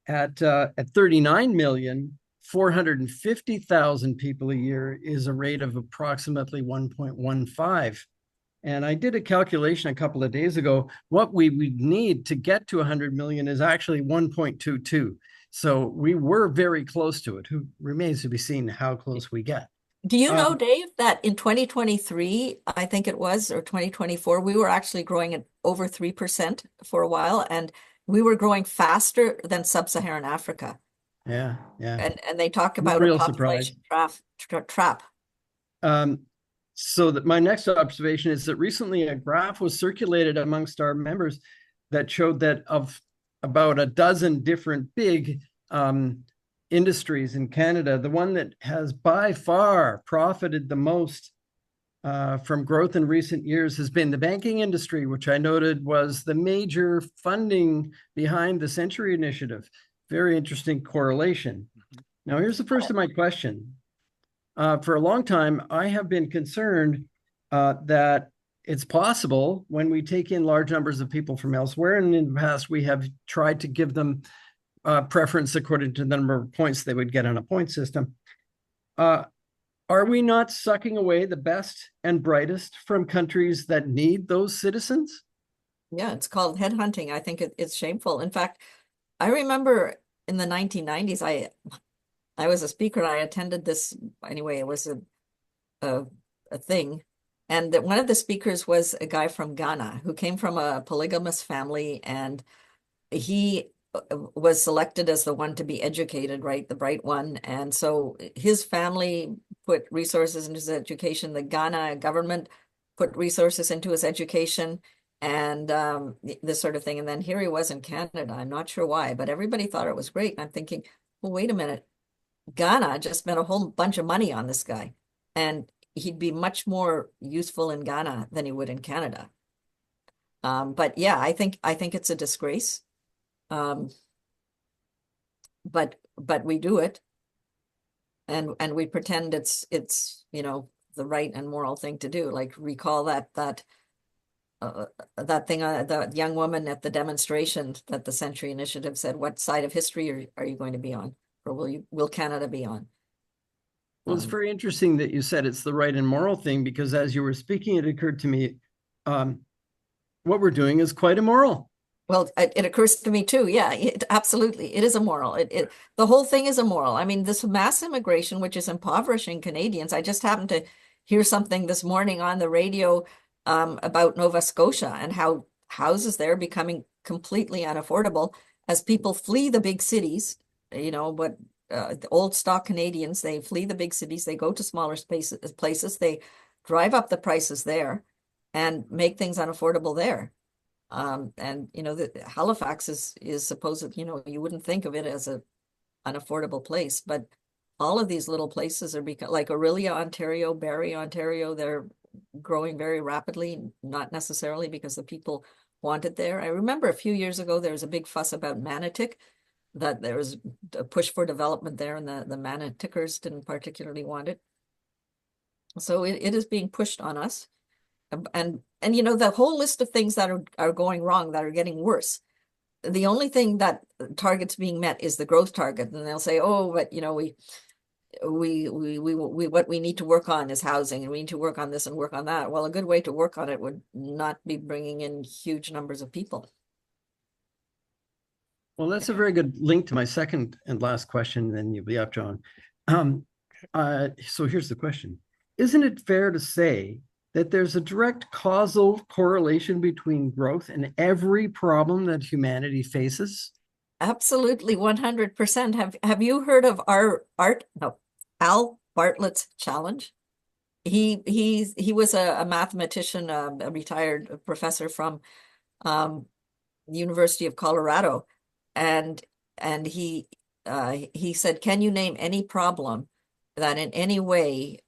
At 39 million, 450,000 people a year is a rate of approximately 1.15. And I did a calculation a couple of days ago. What we would need to get to 100 million is actually 1.22. So we were very close to it. Who remains to be seen how close we get. Do you know, Dave, that in 2023, I think it was, or 2024, we were actually growing at over 3% for a while, and we were growing faster than sub-Saharan Africa. Yeah. And they talk about a population trap. So that my next observation is that recently a graph was circulated amongst our members that showed that of about a dozen different big industries in Canada, the one that has by far profited the most from growth in recent years has been the banking industry, which I noted was the major funding behind the Century Initiative. Very interesting correlation. Now, here's the first of my question. For a long time, I have been concerned that it's possible when we take in large numbers of people from elsewhere, and in the past we have tried to give them preference according to the number of points they would get on a point system. Are we not sucking away the best and brightest from countries that need those citizens? Yeah, it's called headhunting. I think it's shameful. In fact, I remember in the 1990s, I was a speaker and I attended this, anyway, it was a thing. And that one of the speakers was a guy from Ghana who came from a polygamous family, and he was selected as the one to be educated, right? The bright one. And so his family put resources into his education. The Ghana government put resources into his education and this sort of thing. And then here he was in Canada. I'm not sure why, but everybody thought it was great. And I'm thinking, well, wait a minute. Ghana just spent a whole bunch of money on this guy, and he'd be much more useful in Ghana than he would in Canada. But yeah, I think it's a disgrace. But we do it, and we pretend it's the right and moral thing to do. Like, recall that thing, the young woman at the demonstration that the Century Initiative said, "What side of history are you going to be on, or will Canada be on?" Well, it's very interesting that you said it's the right and moral thing, because as you were speaking, it occurred to me, what we're doing is quite immoral. Well, it occurs to me too. Yeah, absolutely. It is immoral. The whole thing is immoral. I mean, this mass immigration, which is impoverishing Canadians. I just happened to hear something this morning on the radio about Nova Scotia and how houses there are becoming completely unaffordable as people flee the big cities, but the old stock Canadians, they flee the big cities, they go to smaller places, they drive up the prices there and make things unaffordable there. And Halifax is supposed, you wouldn't think of it as an affordable place, but all of these little places are like Orillia, Ontario, Barrie, Ontario, they're growing very rapidly, not necessarily because the people want it there. I remember a few years ago, there was a big fuss about Manotick, that there was a push for development there, and the Manotickers didn't particularly want it. So it is being pushed on us. And the whole list of things that are going wrong, that are getting worse. The only thing that target's being met is the growth target. And they'll say, oh, but what we need to work on is housing, and we need to work on this and work on that. Well, a good way to work on it would not be bringing in huge numbers of people. Well, that's a very good link to my second and last question, then you'll be up, John. So here's the question. Isn't it fair to say that there's a direct causal correlation between growth and every problem that humanity faces? Absolutely, 100%. Have you heard of Al Bartlett's challenge? He was a mathematician, a retired professor from University of Colorado, and he said, can you name any problem that in any way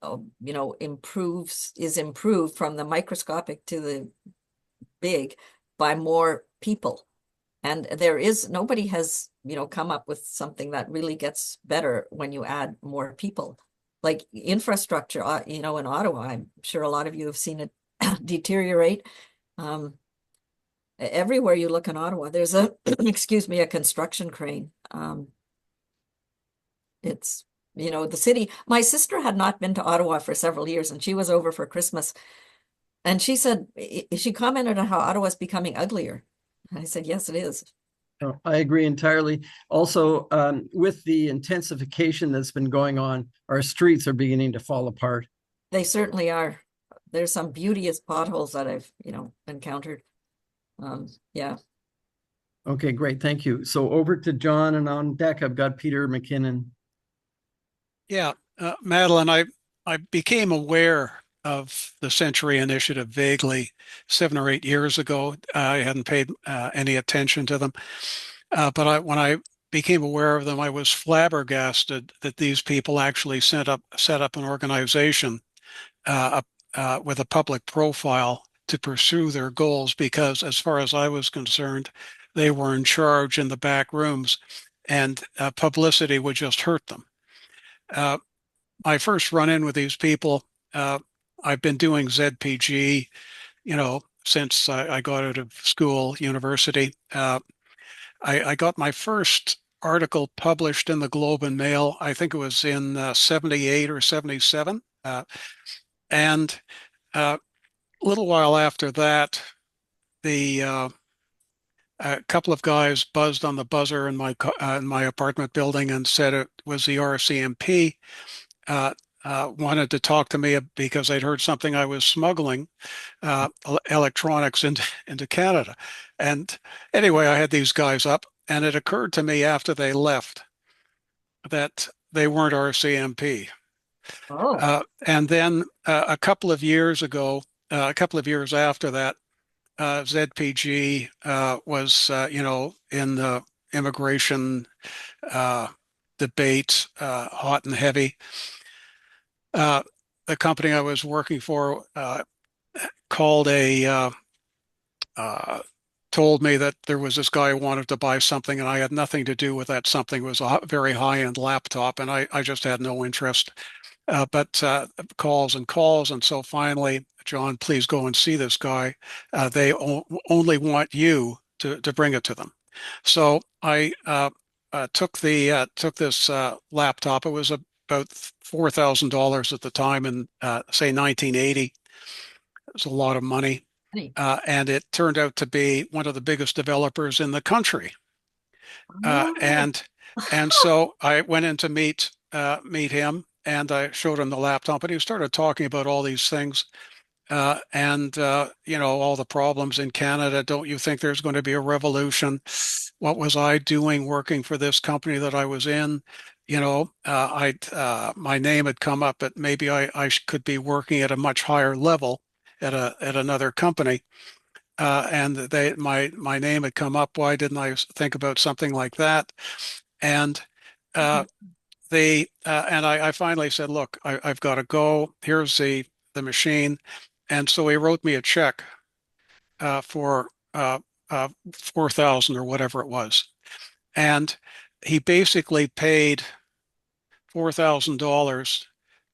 is improved from the microscopic to the big by more people? And nobody has come up with something that really gets better when you add more people. Like infrastructure, in Ottawa, I'm sure a lot of you have seen it deteriorate. Everywhere you look in Ottawa, there's excuse me, a construction crane. It's, the city. My sister had not been to Ottawa for several years, and she was over for Christmas. And she said, she commented on how Ottawa is becoming uglier. And I said, yes, it is. Oh, I agree entirely. Also, with the intensification that's been going on, our streets are beginning to fall apart. They certainly are. There's some beauteous potholes that I've, encountered. Yeah. Okay, great. Thank you. So over to John, and on deck, I've got Peter McKinnon. Yeah, Madeline, I became aware of the Century Initiative vaguely 7 or 8 years ago. I hadn't paid any attention to them, but when I became aware of them, I was flabbergasted that these people actually set up an organization with a public profile to pursue their goals. Because, as far as I was concerned, they were in charge in the back rooms, and publicity would just hurt them. My first run-in with these people, I've been doing ZPG, since I got out of school, university. I got my first article published in the Globe and Mail. I think it was in 78 or 77. And a little while after that, a couple of guys buzzed on the buzzer in my apartment building and said it was the RCMP. Wanted to talk to me because they'd heard something I was smuggling electronics into Canada. And anyway, I had these guys up, and it occurred to me after they left that they weren't RCMP. Oh. And then a couple of years ago, a couple of years after that, ZPG was, in the immigration debate, hot and heavy. The company I was working for called told me that there was this guy who wanted to buy something, and I had nothing to do with that something. It was a very high-end laptop, and I just had no interest. But calls and calls, and so finally, John, please go and see this guy. They only want you to bring it to them. So I took this laptop. It was about $4,000 at the time in say 1980. It was a lot of money, and it turned out to be one of the biggest developers in the country. And so I went in to meet him, and I showed him the laptop, and he started talking about all these things. and all the problems in Canada. Don't you think there's going to be a revolution? What was I doing working for this company that I was in? My name had come up, but maybe I could be working at a much higher level at another company. And my name had come up. Why didn't I think about something like that? And I finally said, look, I've got to go. Here's the machine. And so he wrote me a check for 4,000 or whatever it was. And he basically paid $4,000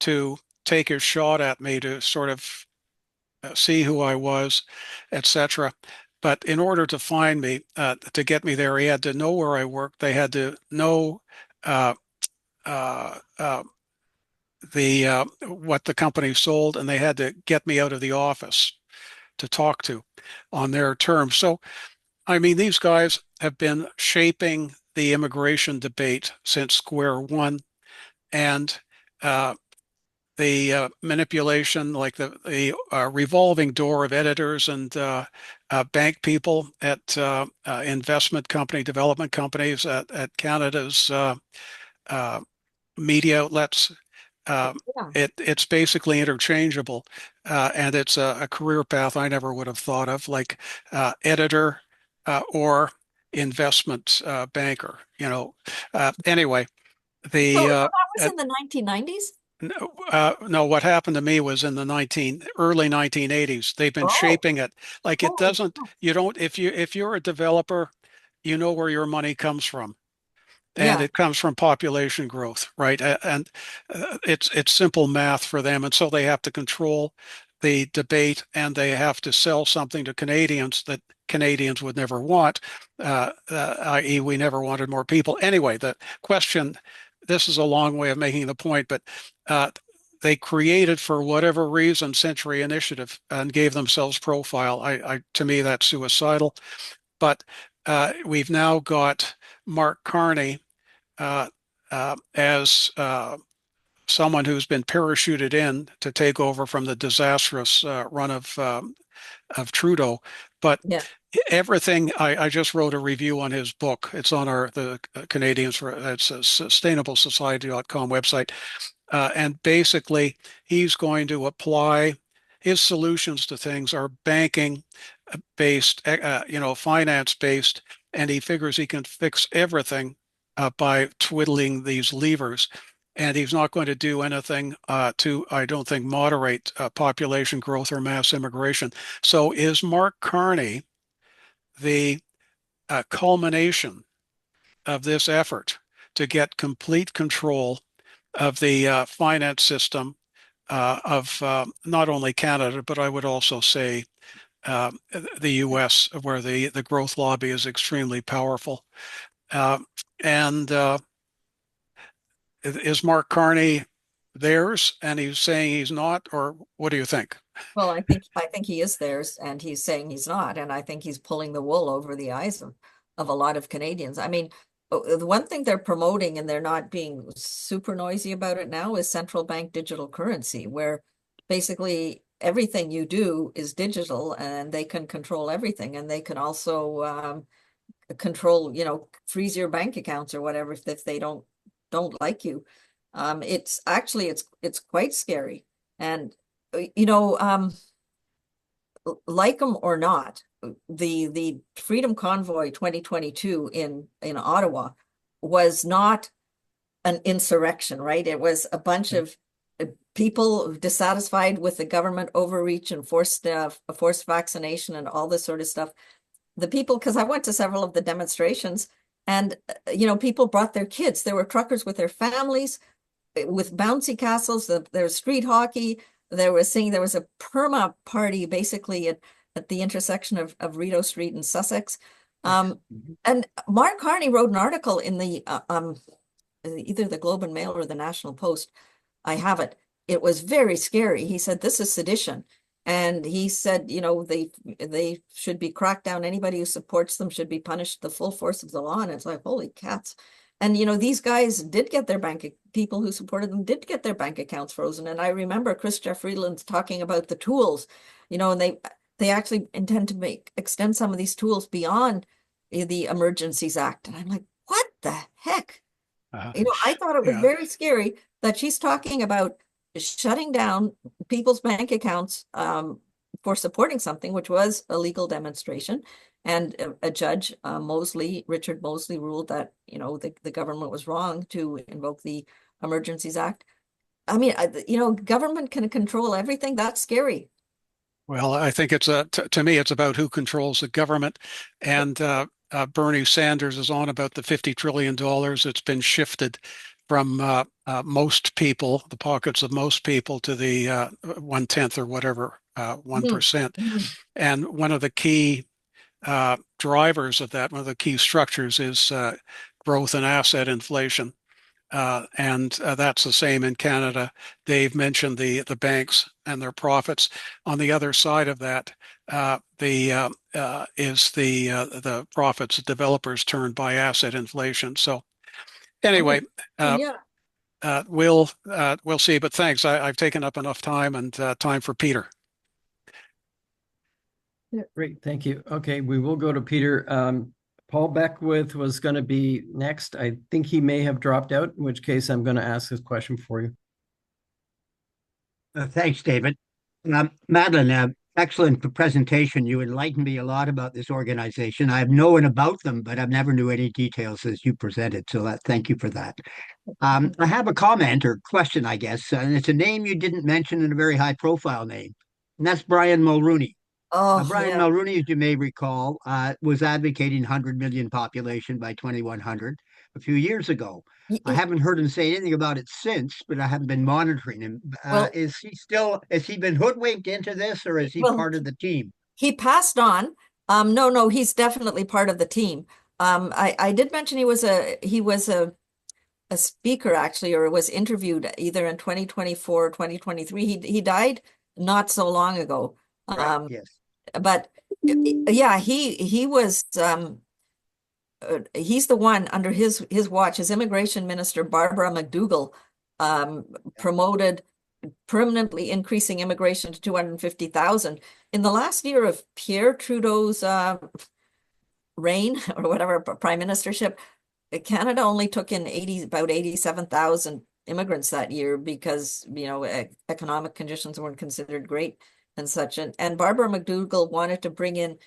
to take his shot at me to sort of see who I was, etc. But in order to find me, to get me there, he had to know where I worked. They had to know uh, uh, uh, what the company sold, and they had to get me out of the office to talk to on their terms. So, I mean, these guys have been shaping the immigration debate since square one, and the manipulation, like the revolving door of editors and bank people at investment company, development companies at Canada's uh, media outlets. Yeah. It's basically interchangeable, and it's a career path I never would have thought of, like editor or investment banker. Anyway, So the that was in the 1990s? no, what happened to me was in the early 1980s. They've been Oh, shaping it like it holy doesn't. cow. You don't if you're a developer, you know where your money comes from, and Yeah. it comes from population growth, right? And it's simple math for them, and so they have to control the debate, and they have to sell something to Canadians that Canadians would never want, i.e., we never wanted more people. Anyway, the question. This is a long way of making the point, but uh, they created, for whatever reason, Century Initiative and gave themselves profile. To me, that's suicidal. But we've now got Mark Carney as someone who's been parachuted in to take over from the disastrous run of Trudeau. But Yeah. everything I just wrote a review on his book. It's on the Canadians for it's a sustainablesociety.com website, and basically he's going to apply his solutions to things are banking based, finance based, and he figures he can fix everything by twiddling these levers. And he's not going to do anything to, I don't think, moderate population growth or mass immigration. So is Mark Carney the culmination of this effort to get complete control of the finance system of not only Canada, but I would also say the US, where the growth lobby is extremely powerful? Uh, and Is Mark Carney theirs? And he's saying he's not, or what do you think? Well, I think he is theirs, and he's saying he's not, and I think he's pulling the wool over the eyes of a lot of Canadians. I mean, the one thing they're promoting, and they're not being super noisy about it now, is central bank digital currency, where basically everything you do is digital, and they can control everything, and they can also control, freeze your bank accounts or whatever if they don't like you. It's actually it's quite scary. And like them or not, the Freedom Convoy 2022 in Ottawa was not an insurrection, right? It was a bunch of people dissatisfied with the government overreach and forced vaccination and all this sort of stuff. The people, because I went to several of the demonstrations, and people brought their kids. There were truckers with their families, with bouncy castles. There was street hockey. There was a perma party basically at the intersection of Rideau Street and Sussex. And Mark Carney wrote an article in the either the Globe and Mail or the National Post. I have it. It was very scary. He said, this is sedition. And he said, they should be cracked down. Anybody who supports them should be punished the full force of the law. And it's like, holy cats. And these guys did get their people who supported them did get their bank accounts frozen. And I remember Chris Freeland talking about the tools, and they actually intend to extend some of these tools beyond the Emergencies Act. And I'm like, what the heck? I thought it was Yeah. very scary that she's talking about shutting down people's bank accounts for supporting something, which was a legal demonstration. And a judge, Richard Mosley, ruled that, the government was wrong to invoke the Emergencies Act. I mean, government can control everything. That's scary. Well, I think to me, it's about who controls the government. And Bernie Sanders is on about the $50 trillion. It's been shifted from most people, the pockets of most people, to the 1/10 or whatever, 1%. Mhm. And one of the key drivers of that, one of the key structures is growth and asset inflation. And that's the same in Canada. Dave mentioned the banks and their profits. On the other side of that, is the profits that developers turned by asset inflation. So anyway, Oh, uh, yeah. we'll see. But thanks. I've taken up enough time, and time for Peter. Great, thank you. Okay, we will go to Peter. Paul Beckwith was going to be next. I think he may have dropped out, in which case I'm going to ask this question for you. Thanks, David. Madeline, excellent presentation. You enlightened me a lot about this organization. I've known about them, but I've never knew any details as you presented. So thank you for that. I have a comment or question, I guess, and it's a name you didn't mention and a very high profile name, and that's Brian Mulroney. Oh, Brian yeah. Mulroney, as you may recall, was advocating 100 million population by 2100 a few years ago. I haven't heard him say anything about it since, but I haven't been monitoring him. Well, Has he been hoodwinked into this, or is he well, part of the team? he passed on. No, he's definitely part of the team. I did mention he was a speaker actually, or was interviewed either in 2024 or 2023. He died not so long ago. Right, yes. But yeah, he was he's the one under his watch, his immigration minister, Barbara McDougall, promoted permanently increasing immigration to 250,000. In the last year of Pierre Trudeau's reign or whatever, prime ministership, Canada only took in about 87,000 immigrants that year because, economic conditions weren't considered great and such. And Barbara McDougall wanted to bring in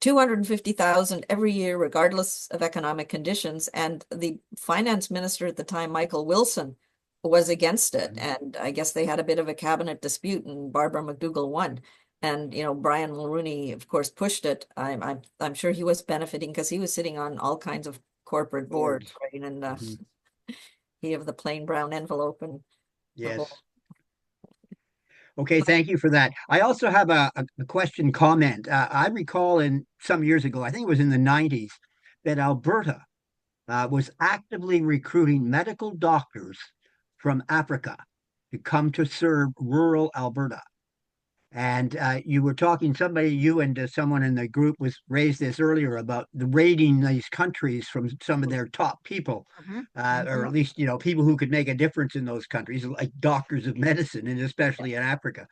250,000 every year, regardless of economic conditions. And the finance minister at the time, Michael Wilson, was against it. And I guess they had a bit of a cabinet dispute, and Barbara McDougall won. And Brian Mulroney, of course, pushed it. I'm sure he was benefiting because he was sitting on all kinds of corporate boards, right? And he have the plain brown envelope and Yes. Okay, thank you for that. I also have a question comment. I recall in some years ago, I think it was in the 90s, that Alberta was actively recruiting medical doctors from Africa to come to serve rural Alberta. And you were talking, you and someone in the group was raised this earlier about the raiding these countries from some of their top people, or at least, people who could make a difference in those countries, like doctors of medicine, and especially in Africa.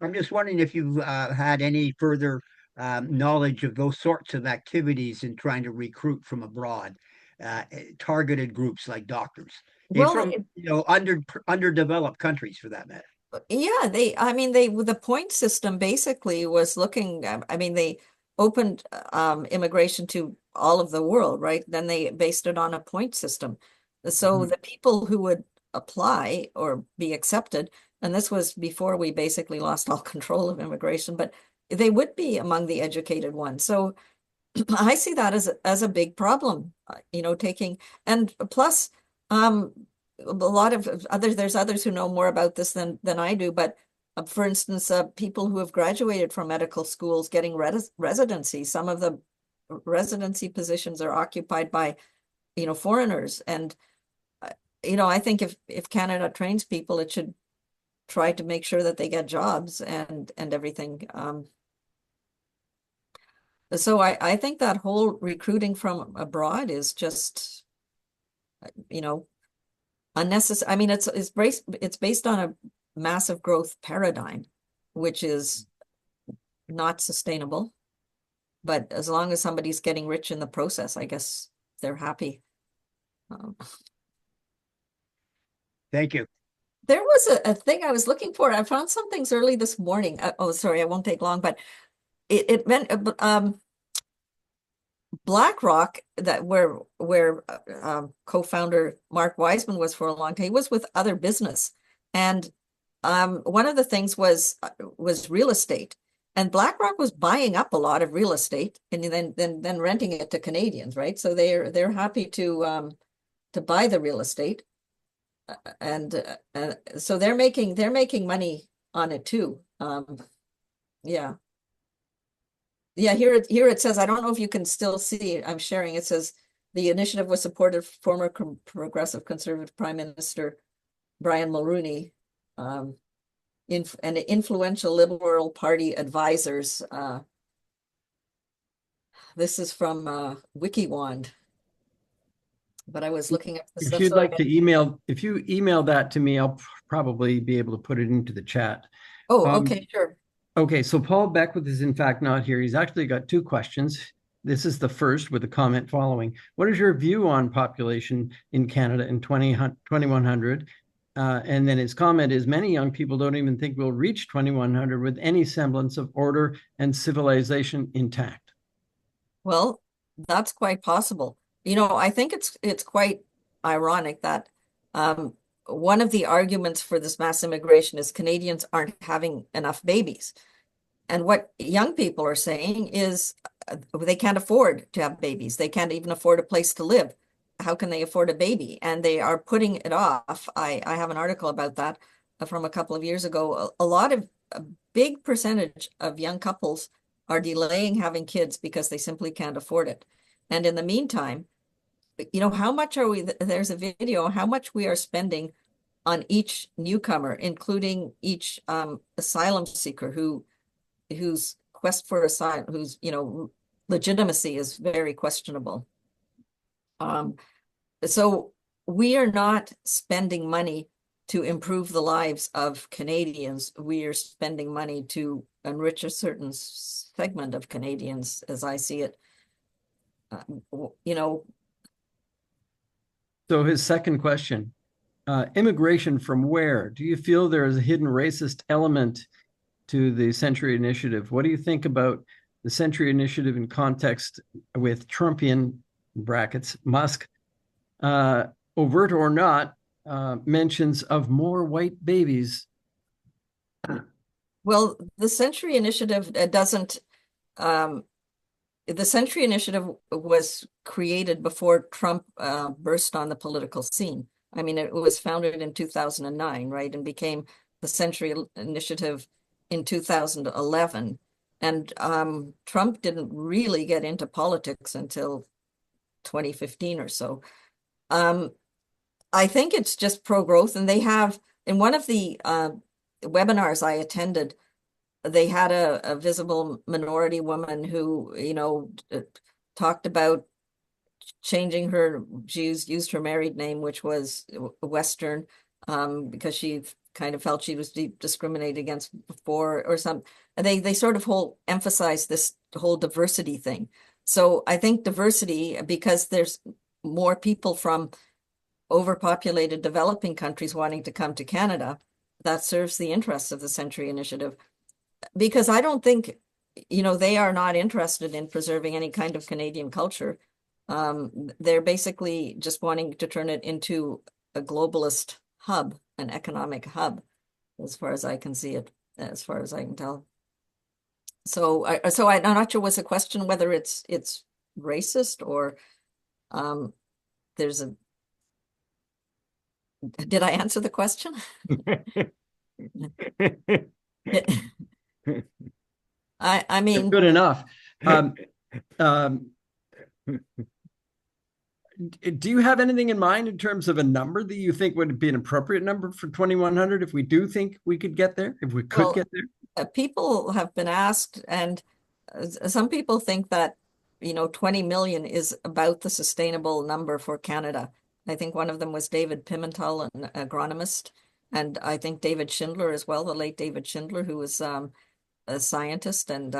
I'm just wondering if you've had any further knowledge of those sorts of activities in trying to recruit from abroad, targeted groups like doctors, well, from, underdeveloped countries for that matter. yeah, the point system basically was looking, they opened immigration to all of the world, right? Then they based it on a point system. So the people who would apply or be accepted, and this was before we basically lost all control of immigration, but they would be among the educated ones. So I see that as a big problem, and plus, a lot of there's others who know more about this than I do, but for instance, people who have graduated from medical schools getting residency, some of the residency positions are occupied by, foreigners. And, I think if Canada trains people, it should try to make sure that they get jobs and everything. So I think that whole recruiting from abroad is just you know, unnecessary. I mean, it's based on a massive growth paradigm, which is not sustainable. But as long as somebody's getting rich in the process, I guess they're happy. Thank you. There was a thing I was looking for. I found some things early this morning. Oh, sorry, I won't take long, but it meant BlackRock, that where co-founder Mark Wiseman was for a long time, he was with other business, and one of the things was real estate, and BlackRock was buying up a lot of real estate and then renting it to Canadians, right? So they're happy to buy the real estate, and so they're making money on it too. Yeah. Yeah, here it says, I don't know if you can still see, I'm sharing, it says the initiative was supported former progressive conservative Prime Minister Brian Mulroney, and influential Liberal Party advisors. This is from WikiWand, but I was looking up the If stuff. you'd So like to if you email that to me, I'll probably be able to put it into the chat. oh, okay, sure. Okay, so Paul Beckwith is in fact not here. He's actually got two questions. This is the first with a comment following. What is your view on population in Canada in 2100? And then his comment is, many young people don't even think we'll reach 2100 with any semblance of order and civilization intact. Well, that's quite possible. You know, I think it's quite ironic that one of the arguments for this mass immigration is Canadians aren't having enough babies. And what young people are saying is they can't afford to have babies. They can't even afford a place to live. How can they afford a baby? And they are putting it off. I have an article about that from a couple of years ago. A big percentage of young couples are delaying having kids because they simply can't afford it. And in the meantime, you know, how much are we, there's a video, how much we are spending on each newcomer, including each asylum seeker whose quest for asylum, whose, you know, legitimacy is very questionable. So we are not spending money to improve the lives of Canadians. We are spending money to enrich a certain segment of Canadians, as I see it. You know. So his second question, immigration from where? Do you feel there is a hidden racist element to the Century Initiative? What do you think about the Century Initiative in context with Trumpian brackets, Musk, overt or not, mentions of more white babies? Well, the Century Initiative doesn't, the Century Initiative was created before Trump burst on the political scene. I mean, it was founded in 2009, right, and became the Century Initiative in 2011. And Trump didn't really get into politics until 2015 or so. I think it's just pro-growth, and they have, in one of the webinars I attended, they had a visible minority woman who, you know, talked about changing she used her married name, which was Western, because she kind of felt she was discriminated against before or something. And they sort of emphasize this whole diversity thing. So I think diversity, because there's more people from overpopulated developing countries wanting to come to Canada, that serves the interests of the Century Initiative. Because I don't think, you know, they are not interested in preserving any kind of Canadian culture. They're basically just wanting to turn it into a globalist hub, an economic hub, as far as I can see it, as far as I can tell. So I'm not sure what's the question, whether it's racist or there's a. Did I answer the question? I mean, good enough. Do you have anything in mind in terms of a number that you think would be an appropriate number for 2100 if we do think we could get there, if we could get there? People have been asked, and some people think that, you know, 20 million is about the sustainable number for Canada. I think one of them was David Pimentel, an agronomist, and I think David Schindler as well, the late David Schindler, who was a scientist and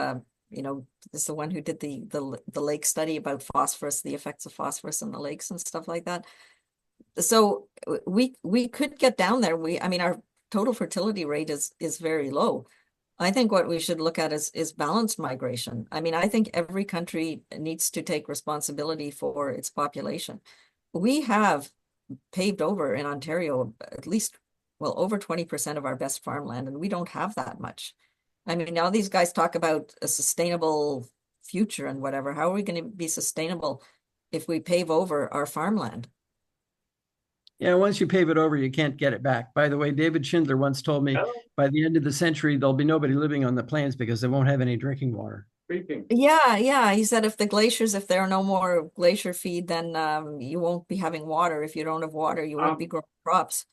is the one who did the lake study about phosphorus, the effects of phosphorus in the lakes and stuff like that. So we could get down there. I mean, our total fertility rate is very low. I think what we should look at is balanced migration. I mean, I think every country needs to take responsibility for its population. We have paved over in Ontario at least, well, over 20% of our best farmland, and we don't have that much. I mean, now these guys talk about a sustainable future and whatever. How are we going to be sustainable if we pave over our farmland? Yeah, once you pave it over, you can't get it back. By the way, David Schindler once told me by the end of the century, there'll be nobody living on the plains because they won't have any drinking water. Yeah. He said if there are no more glacier feed, then you won't be having water. If you don't have water, you won't be growing crops.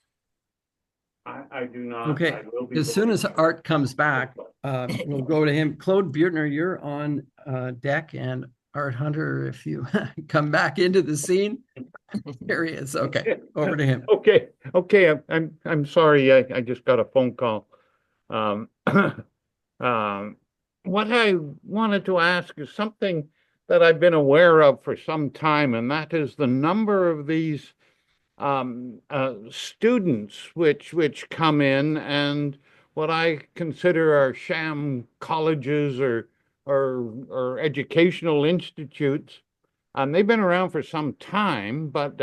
I do not. Okay, as soon as Art comes back, we'll go to him. Claude Buertner, you're on deck, and Art Hunter, if you come back into the scene. Here he is. Okay, over to him. Okay. I'm sorry. I just got a phone call. What I wanted to ask is something that I've been aware of for some time, and that is the number of these students which come in and what I consider are sham colleges or educational institutes. And they've been around for some time, but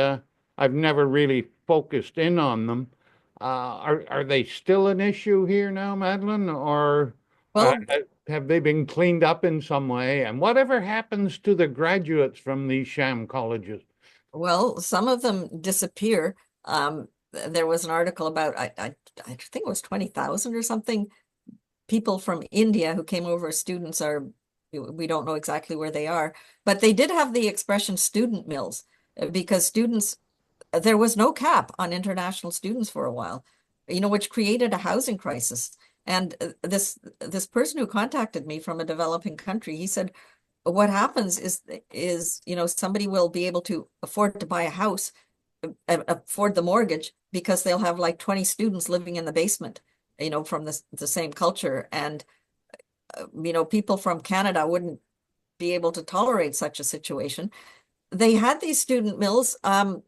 I've never really focused in on them. Are they still an issue here now, Madeline, or Well, have they been cleaned up in some way? And whatever happens to the graduates from these sham colleges? Well, some of them disappear. There was an article about I think it was 20,000 or something people from India who came over as students. We don't know exactly where they are, but they did have the expression student mills because there was no cap on international students for a while, which created a housing crisis. And this person who contacted me from a developing country, he said, what happens is somebody will be able to afford to buy a house, afford the mortgage because they'll have like 20 students living in the basement, from the same culture. And people from Canada wouldn't be able to tolerate such a situation. They had these student mills. A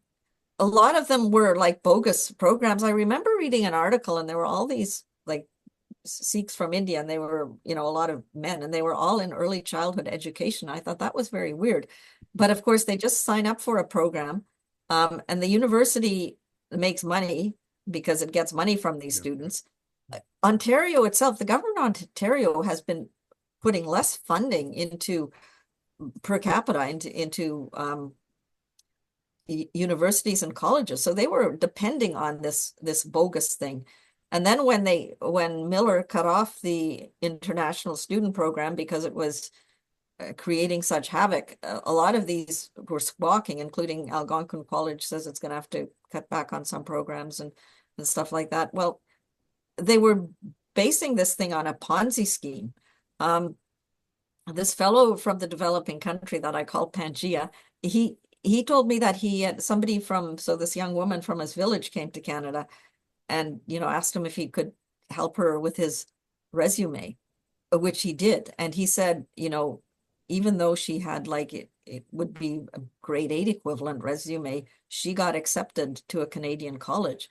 lot of them were like bogus programs. I remember reading an article and there were all these like Sikhs from India, and they were, a lot of men, and they were all in early childhood education. I thought that was very weird. But of course, they just sign up for a program, and the university makes money because it gets money from these students. Ontario itself, the government of Ontario has been putting less funding into per capita into universities and colleges. So they were depending on this bogus thing. And then when Miller cut off the international student program because it was creating such havoc, a lot of these were squawking, including Algonquin College says it's going to have to cut back on some programs and stuff like that. Well, they were basing this thing on a Ponzi scheme. This fellow from the developing country that I call Pangea, he told me that he had this young woman from his village came to Canada and, asked him if he could help her with his resume, which he did. And he said, even though she had it would be a grade 8 equivalent resume, she got accepted to a Canadian college.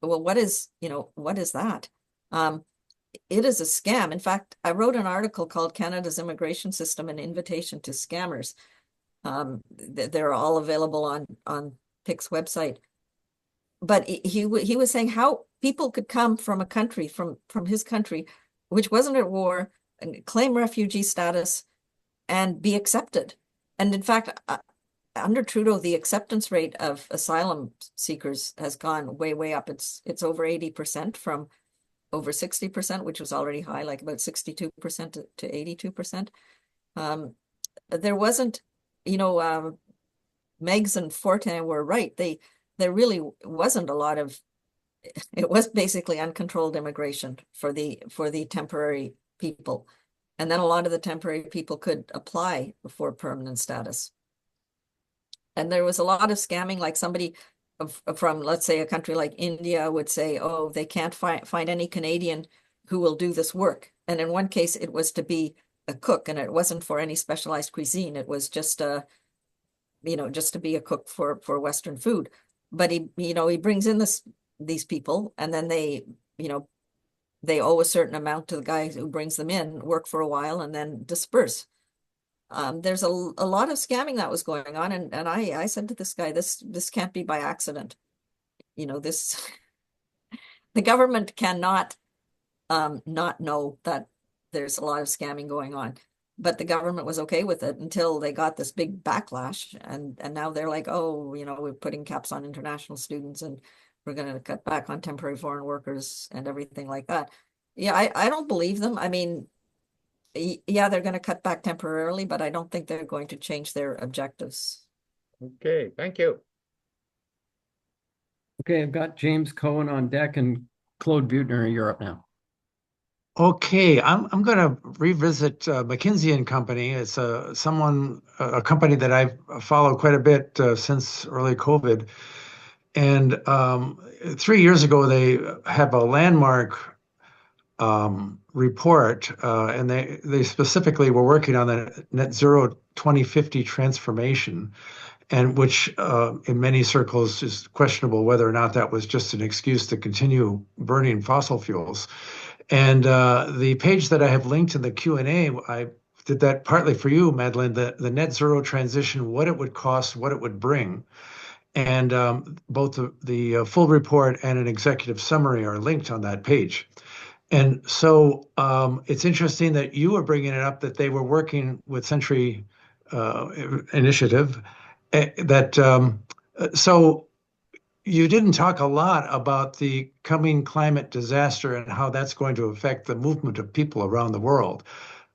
Well, what is that? It is a scam. In fact, I wrote an article called Canada's Immigration System, an Invitation to Scammers. They're all available on PIC's website. But he was saying how people could come from a country, from his country, which wasn't at war, and claim refugee status and be accepted. And in fact, under Trudeau, the acceptance rate of asylum seekers has gone way, way up. It's over 80% from over 60%, which was already high, like about 62% to 82%. There wasn't, Meggs and Fortin were right. There really wasn't a lot of, it was basically uncontrolled immigration for the temporary people. And then a lot of the temporary people could apply for permanent status. And there was a lot of scamming, like somebody from, let's say, a country like India would say, oh, they can't find any Canadian who will do this work. And in one case, it was to be a cook, and it wasn't for any specialized cuisine. It was just just to be a cook for Western food. But he brings in these people, and then they owe a certain amount to the guy who brings them in, work for a while, and then disperse. There's a lot of scamming that was going on, and I said to this guy, this can't be by accident. The government cannot not know that there's a lot of scamming going on. But the government was okay with it until they got this big backlash, and now they're like, oh, we're putting caps on international students, and we're going to cut back on temporary foreign workers and everything like that. Yeah, I don't believe them. I mean, yeah, they're going to cut back temporarily, but I don't think they're going to change their objectives. Okay, thank you. Okay, I've got James Cohen on deck and Claude Butner, you're up now. Okay, I'm going to revisit McKinsey and Company. It's a company that I've followed quite a bit since early COVID. And 3 years ago, they have a landmark report, and they specifically were working on the net zero 2050 transformation, and which in many circles is questionable whether or not that was just an excuse to continue burning fossil fuels. And the page that I have linked in the Q&A, I did that partly for you, Madeline, the net zero transition, what it would cost, what it would bring. And both the full report and an executive summary are linked on that page. And so it's interesting that you are bringing it up that they were working with Century Initiative. So you didn't talk a lot about the coming climate disaster and how that's going to affect the movement of people around the world.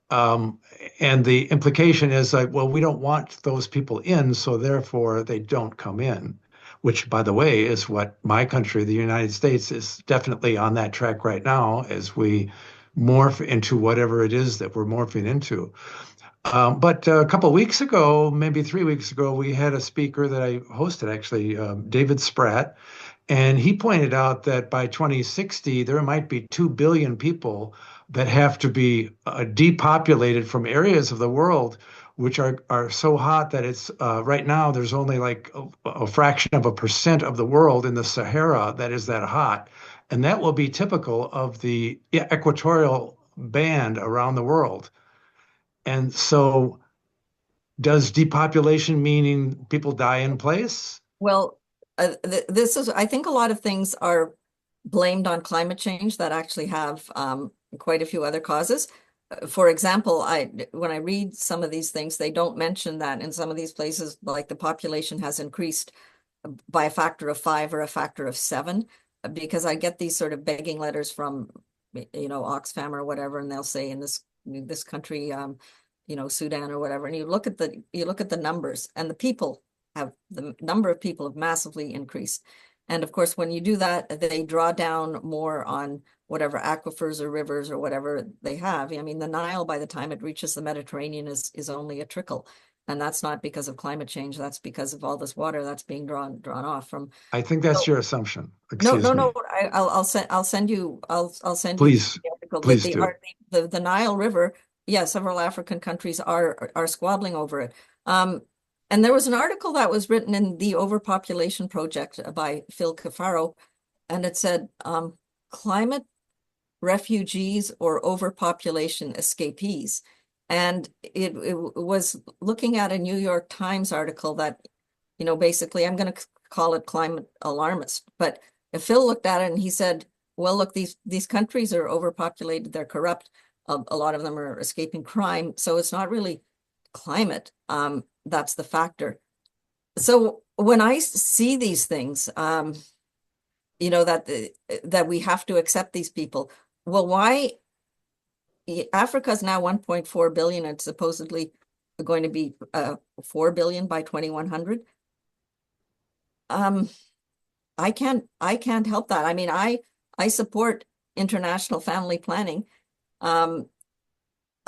And the implication is like, well, we don't want those people in, so therefore they don't come in, which, by the way, is what my country, the United States, is definitely on that track right now as we morph into whatever it is that we're morphing into. But a couple of weeks ago, maybe 3 weeks ago, we had a speaker that I hosted, actually, David Spratt, and he pointed out that by 2060, there might be 2 billion people that have to be depopulated from areas of the world which are so hot that it's right now there's only like a fraction of 1% of the world in the Sahara that is that hot. And that will be typical of the equatorial band around the world. And so does depopulation meaning people die in place? Well, I think a lot of things are blamed on climate change that actually have quite a few other causes. For example, when I read some of these things, they don't mention that in some of these places, like the population has increased by a factor of 5 or a factor of 7, because I get these sort of begging letters from, Oxfam or whatever, and they'll say in this country, Sudan or whatever, and you look at the numbers, and the number of people have massively increased. And of course, when you do that, they draw down more on whatever aquifers or rivers or whatever they have. I mean, the Nile, by the time it reaches the Mediterranean, is only a trickle. And that's not because of climate change. That's because of all this water that's being drawn off from. I think that's your assumption. No. Excuse me. I'll send you Please, the article. please do. The Nile River. Yeah, several African countries are squabbling over it. And there was an article that was written in the Overpopulation Project by Phil Cafaro, and it said climate refugees or overpopulation escapees. And it was looking at a New York Times article that, basically I'm going to call it climate alarmist. But Phil looked at it and he said, well, look, these countries are overpopulated, they're corrupt. A lot of them are escaping crime. So it's not really climate. That's the factor. So when I see these things, that we have to accept these people. Well, why? Africa is now 1.4 billion. It's supposedly going to be 4 billion by 2100. I can't help that. I mean, I support international family planning.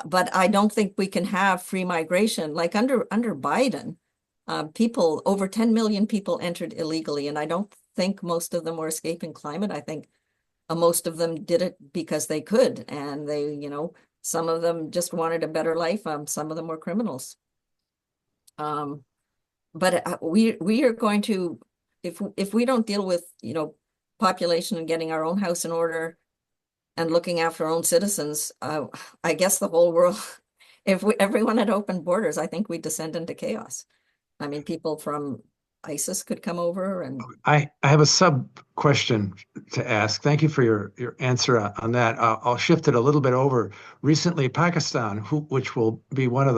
But I don't think we can have free migration. Like under Biden, people, over 10 million people entered illegally, and I don't think most of them were escaping climate. I think most of them did it because they could, and they, some of them just wanted a better life. Some of them were criminals. But we are going to, if we don't deal with, population and getting our own house in order and looking after our own citizens, I guess the whole world, if everyone had open borders, I think we'd descend into chaos. I mean, people from ISIS could come over and I have a sub question to ask. Thank you for your answer on that. I'll shift it a little bit over. Recently, Pakistan, which will be one of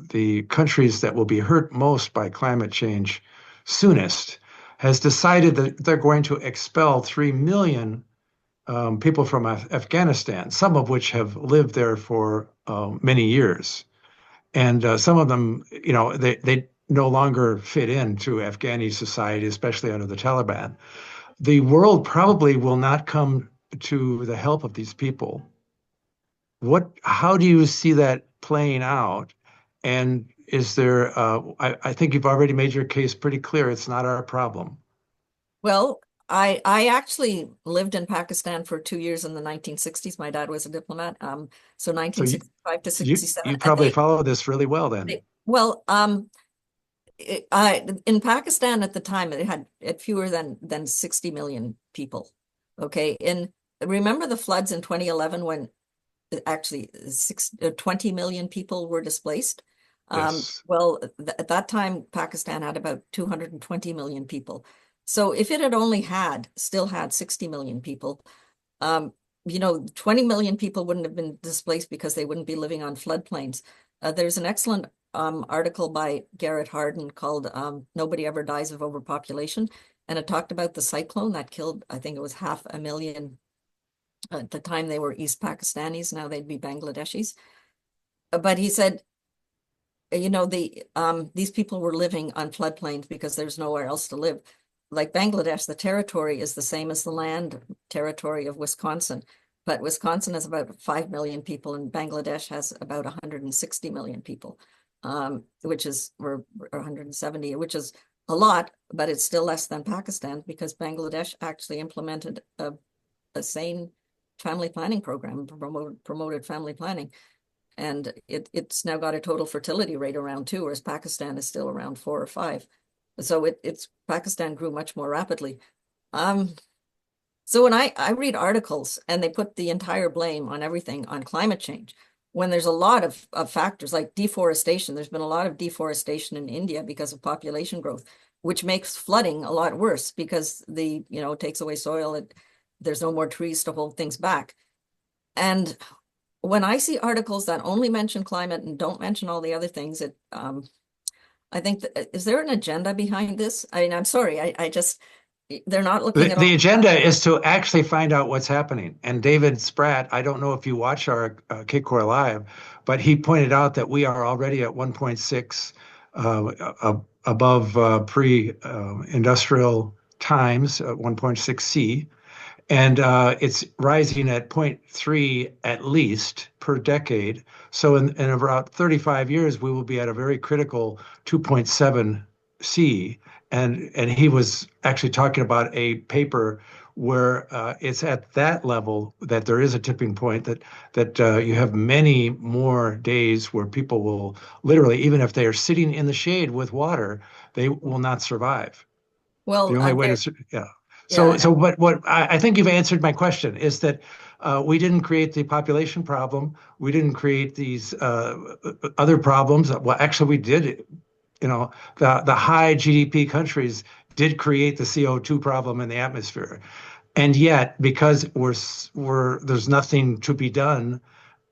the countries that will be hurt most by climate change soonest, has decided that they're going to expel 3 million people from Afghanistan, some of which have lived there for many years. And some of them, they no longer fit into Afghani society, especially under the Taliban. The world probably will not come to the help of these people. How do you see that playing out? And is there, I think you've already made your case pretty clear. It's not our problem. well, I actually lived in Pakistan for 2 years in the 1960s. My dad was a diplomat. So 1965 to 67. You And probably follow this really well then. well, in Pakistan at the time, it had fewer than 60 million people. Okay. Remember the floods in 2011 when actually 20 million people were displaced? Yes. Well, at that time, Pakistan had about 220 million people. So if it had still had 60 million people, 20 million people wouldn't have been displaced because they wouldn't be living on floodplains. There's an excellent article by Garrett Hardin called Nobody Ever Dies of Overpopulation. And it talked about the cyclone that killed, I think it was 500,000. At the time, they were East Pakistanis. Now they'd be Bangladeshis. But he said, these people were living on floodplains because there's nowhere else to live. Like Bangladesh, the territory is the same as the land territory of Wisconsin. But Wisconsin has about 5 million people and Bangladesh has about 160 million people, or 170, which is a lot, but it's still less than Pakistan because Bangladesh actually implemented a sane family planning program, promoted family planning. And it's now got a total fertility rate around 2, whereas Pakistan is still around 4 or 5. So Pakistan grew much more rapidly. So when I read articles and they put the entire blame on everything on climate change, when there's a lot of factors like deforestation, there's been a lot of deforestation in India because of population growth, which makes flooding a lot worse because it takes away soil. There's no more trees to hold things back. And when I see articles that only mention climate and don't mention all the other things, I think is there an agenda behind this? I mean, I'm sorry, they're not looking at The agenda is to actually find out what's happening. And David Spratt, I don't know if you watch our CACOR Live, but he pointed out that we are already at 1.6 above pre-industrial times, 1.6 C. And it's rising at 0.3 at least per decade. So in about 35 years, we will be at a very critical 2.7 C. And he was actually talking about a paper where it's at that level that there is a tipping point that you have many more days where people will literally, even if they are sitting in the shade with water, they will not survive. Well, the only way to, yeah. So what I think you've answered my question is that we didn't create the population problem. We didn't create these other problems. Well, actually, we did. The high GDP countries did create the CO2 problem in the atmosphere, and yet because there's nothing to be done,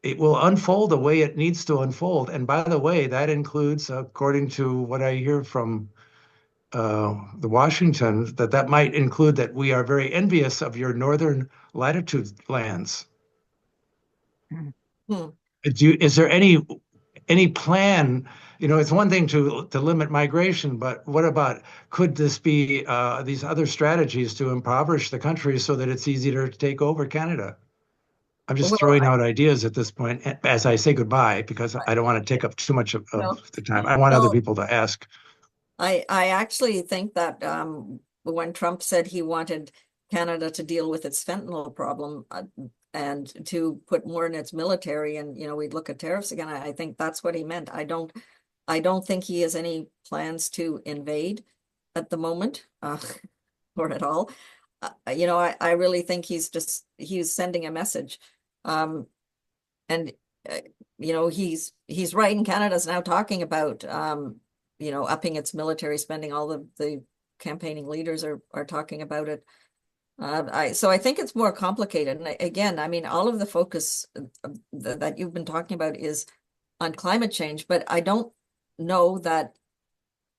it will unfold the way it needs to unfold. And by the way, that includes, according to what I hear from the Washington, that might include that we are very envious of your northern latitude lands. Is there any plan? It's one thing to limit migration, but what about, could this be these other strategies to impoverish the country so that it's easier to take over Canada? I'm just Well, throwing out ideas at this point as I say goodbye, because I don't want to take up too much no, of the time. I want other well, people to ask. I actually think that when Trump said he wanted Canada to deal with its fentanyl problem and to put more in its military, and we'd look at tariffs again, I think that's what he meant. I don't think he has any plans to invade at the moment, or at all. I really think he's sending a message. And he's right, and Canada's now talking about upping its military spending. All the campaigning leaders are talking about it. So I think it's more complicated. And again, I mean, all of the focus that you've been talking about is on climate change, but I don't know that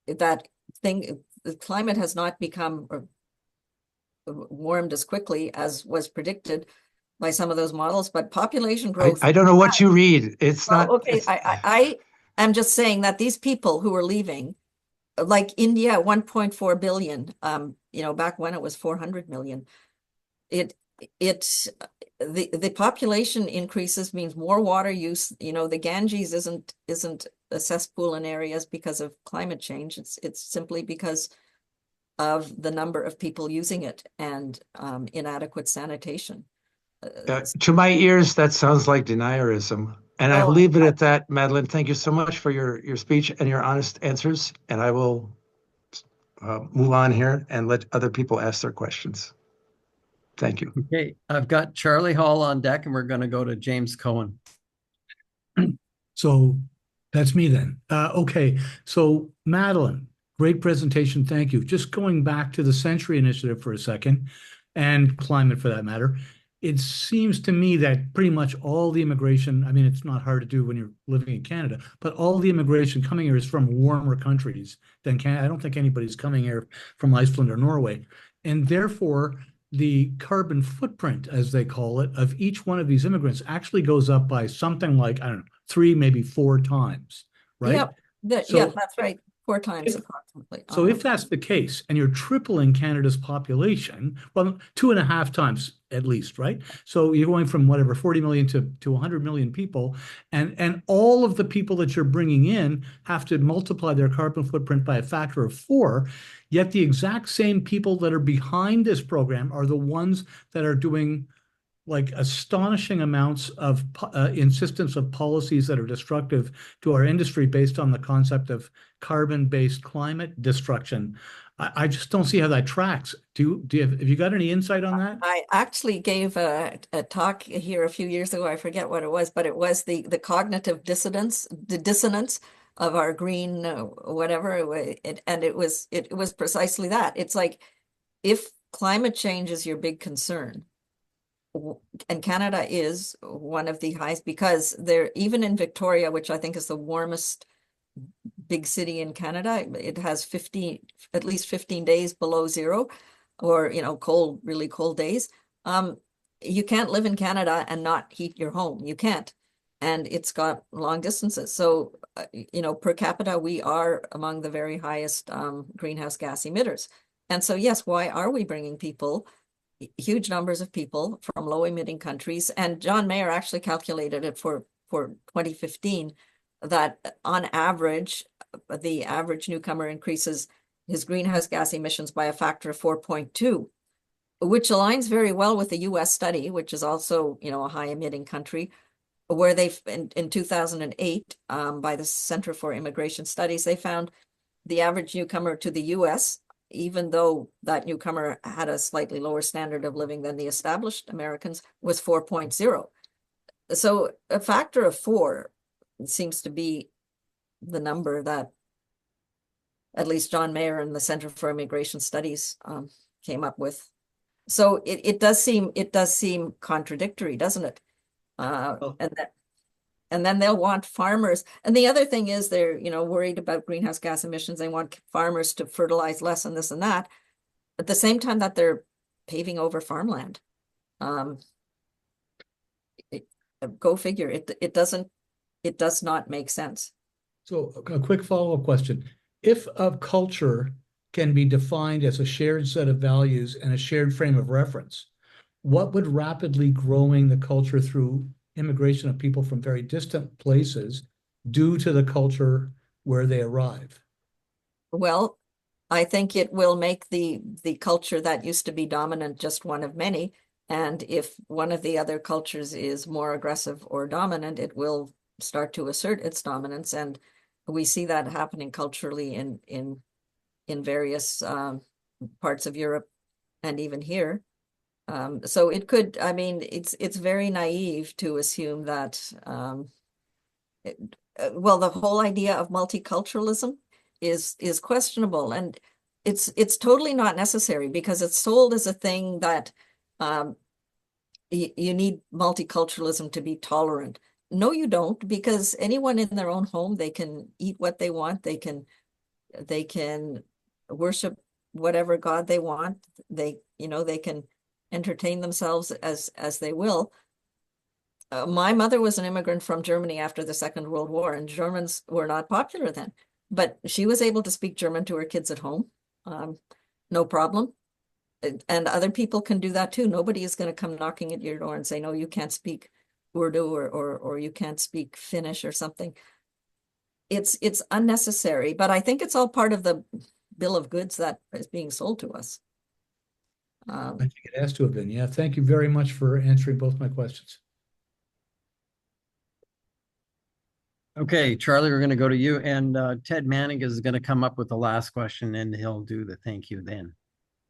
the climate has not become warmed as quickly as was predicted by some of those models, but population growth. I don't know what you read. It's Well, not. okay, I am just saying that these people who are leaving, like India at 1.4 billion, back when it was 400 million, the population increases means more water use. The Ganges isn't a cesspool in areas because of climate change. It's simply because of the number of people using it and inadequate sanitation. To my ears, that sounds like denierism. And I'll leave it at that, Madeline. Thank you so much for your speech and your honest answers. And I will move on here and let other people ask their questions. Thank you. Okay, I've got Charlie Hall on deck, and we're going to go to James Cohen. So that's me then. Okay, so Madeline, great presentation. Thank you. Just going back to the Century Initiative for a second, and climate for that matter. It seems to me that pretty much all the immigration, I mean, it's not hard to do when you're living in Canada, but all the immigration coming here is from warmer countries than Canada. I don't think anybody's coming here from Iceland or Norway. And therefore, the carbon footprint, as they call it, of each one of these immigrants actually goes up by something like, I don't know, 3, maybe 4 times, right? Yep. Yeah, that's right. 4 times approximately. So if that's the case, and you're tripling Canada's population, well, 2.5 times at least, right? So you're going from whatever 40 million to 100 million people, and all of the people that you're bringing in have to multiply their carbon footprint by a factor of 4. Yet the exact same people that are behind this program are the ones that are doing like astonishing amounts of insistence of policies that are destructive to our industry based on the concept of carbon-based climate destruction. I just don't see how that tracks. Have you got any insight on that? I actually gave a talk here a few years ago. I forget what it was, but it was the cognitive dissonance, the dissonance of our green whatever, and it was precisely that. It's like, if climate change is your big concern, and Canada is one of the highest, because they're even in Victoria, which I think is the warmest big city in Canada, it has at least 15 days below zero, or cold, really cold days. You can't live in Canada and not heat your home. You can't. And it's got long distances. So per capita, we are among the very highest greenhouse gas emitters. And so yes, why are we bringing huge numbers of people from low emitting countries? And John Mayer actually calculated it for 2015, that on average, the average newcomer increases his greenhouse gas emissions by a factor of 4.2, which aligns very well with the US study, which is also, a high emitting country, where in 2008, by the Center for Immigration Studies, they found the average newcomer to the US, even though that newcomer had a slightly lower standard of living than the established Americans, was 4.0. So a factor of 4 seems to be the number that at least John Mayer and the Center for Immigration Studies came up with. So it does seem contradictory, doesn't it? And then they'll want farmers. And the other thing is they're, worried about greenhouse gas emissions. They want farmers to fertilize less and this and that, at the same time that they're paving over farmland. Go figure. It does not make sense. So a quick follow-up question. If a culture can be defined as a shared set of values and a shared frame of reference, what would rapidly growing the culture through immigration of people from very distant places do to the culture where they arrive? Well, I think it will make the culture that used to be dominant just one of many. And if one of the other cultures is more aggressive or dominant, it will start to assert its dominance. And we see that happening culturally in various parts of Europe and even here. So it could, I mean, it's very naive to assume that well, the whole idea of multiculturalism is questionable, and it's totally not necessary because it's sold as a thing that you need multiculturalism to be tolerant. No, you don't, because anyone in their own home, they can eat what they want, they can worship whatever God they want, they can entertain themselves as they will. My mother was an immigrant from Germany after the Second World War, and Germans were not popular then. But she was able to speak German to her kids at home, no problem. And other people can do that too. Nobody is going to come knocking at your door and say, no, you can't speak Urdu or you can't speak Finnish or something. It's unnecessary, but I think it's all part of the bill of goods that is being sold to us. I think it has to have been. Yeah, thank you very much for answering both my questions. Okay, Charlie, we're going to go to you, and Ted Manning is going to come up with the last question, and he'll do the thank you then.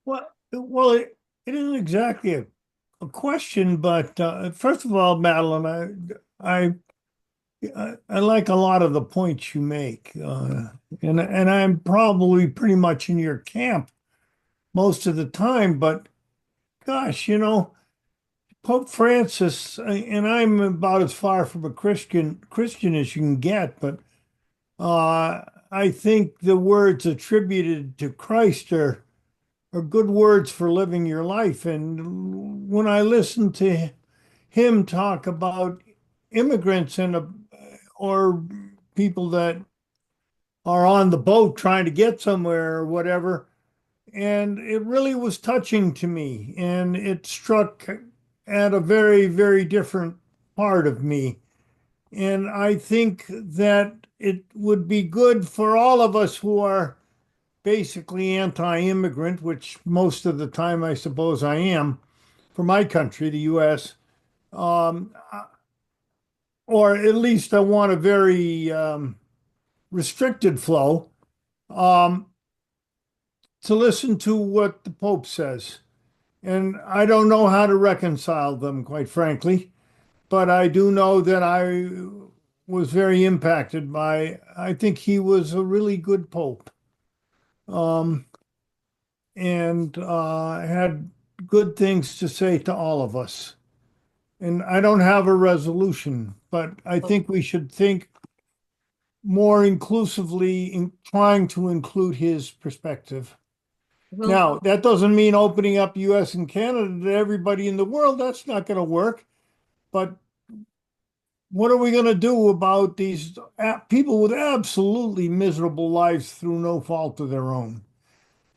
Well, it isn't exactly a question, but first of all, Madeline, I like a lot of the points you make, and I'm probably pretty much in your camp most of the time. But gosh, Pope Francis, and I'm about as far from a Christian as you can get, but I think the words attributed to Christ are good words for living your life. And when I listen to him talk about immigrants or people that are on the boat trying to get somewhere or whatever, and it really was touching to me, and it struck at a very, very different part of me. And I think that it would be good for all of us who are basically anti-immigrant, which most of the time I suppose I am, for my country, the U.S., or at least I want a very restricted flow, to listen to what the Pope says. And I don't know how to reconcile them, quite frankly, but I do know that I was very impacted I think he was a really good Pope. And had good things to say to all of us. And I don't have a resolution, but I think we should think more inclusively in trying to include his perspective. Well, Now, that doesn't mean opening up US and Canada to everybody in the world. That's not going to work. But what are we going to do about these people with absolutely miserable lives through no fault of their own?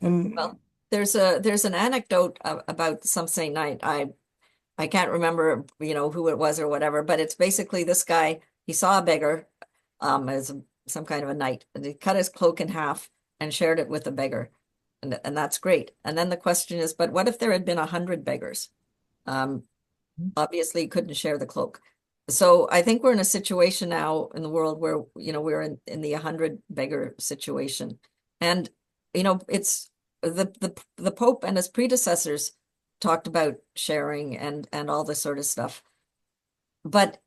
And well, there's an anecdote about some Saint night. I can't remember, who it was or whatever, but it's basically this guy, he saw a beggar, as some kind of a knight, and he cut his cloak in half and shared it with the beggar. And that's great. And then the question is, but what if there had been 100 beggars? Obviously, you couldn't share the cloak. So I think we're in a situation now in the world where, we're in the 100 beggar situation. And, it's the Pope and his predecessors talked about sharing and all this sort of stuff. But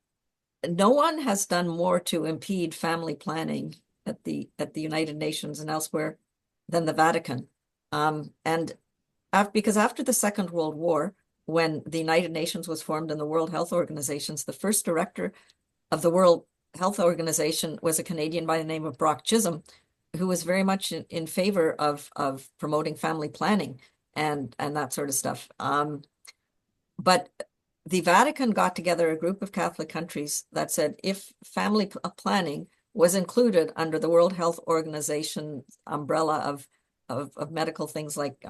no one has done more to impede family planning at the United Nations and elsewhere than the Vatican. Because after the Second World War, when the United Nations was formed and the World Health Organizations, the first director of the World Health Organization was a Canadian by the name of Brock Chisholm, who was very much in favor of promoting family planning and that sort of stuff. But the Vatican got together a group of Catholic countries that said if family planning was included under the World Health Organization umbrella of medical things like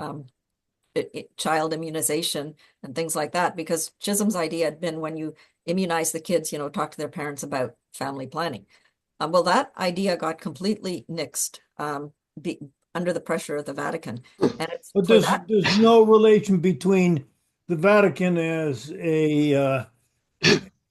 child immunization and things like that, because Chisholm's idea had been when you immunize the kids, talk to their parents about family planning. Well, that idea got completely nixed under the pressure of the Vatican. And it's But for there's no relation between the Vatican as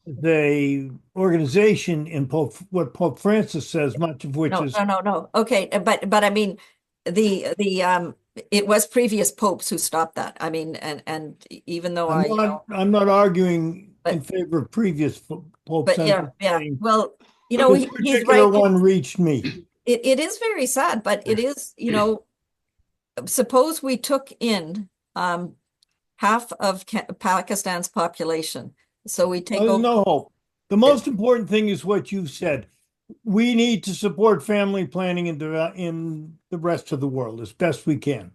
the organization in what Pope Francis says, much of which is no. Okay, but I mean, it was previous popes who stopped that. I mean, and even though I'm not arguing in But- favor of previous popes. but I'm yeah, just yeah. saying Well, this he's particular right. one reached me. It is very sad, but it is, suppose we took in half of Pakistan's population. So we take There's over. no hope. The most important thing is what you've said. We need to support family planning in the rest of the world as best we can.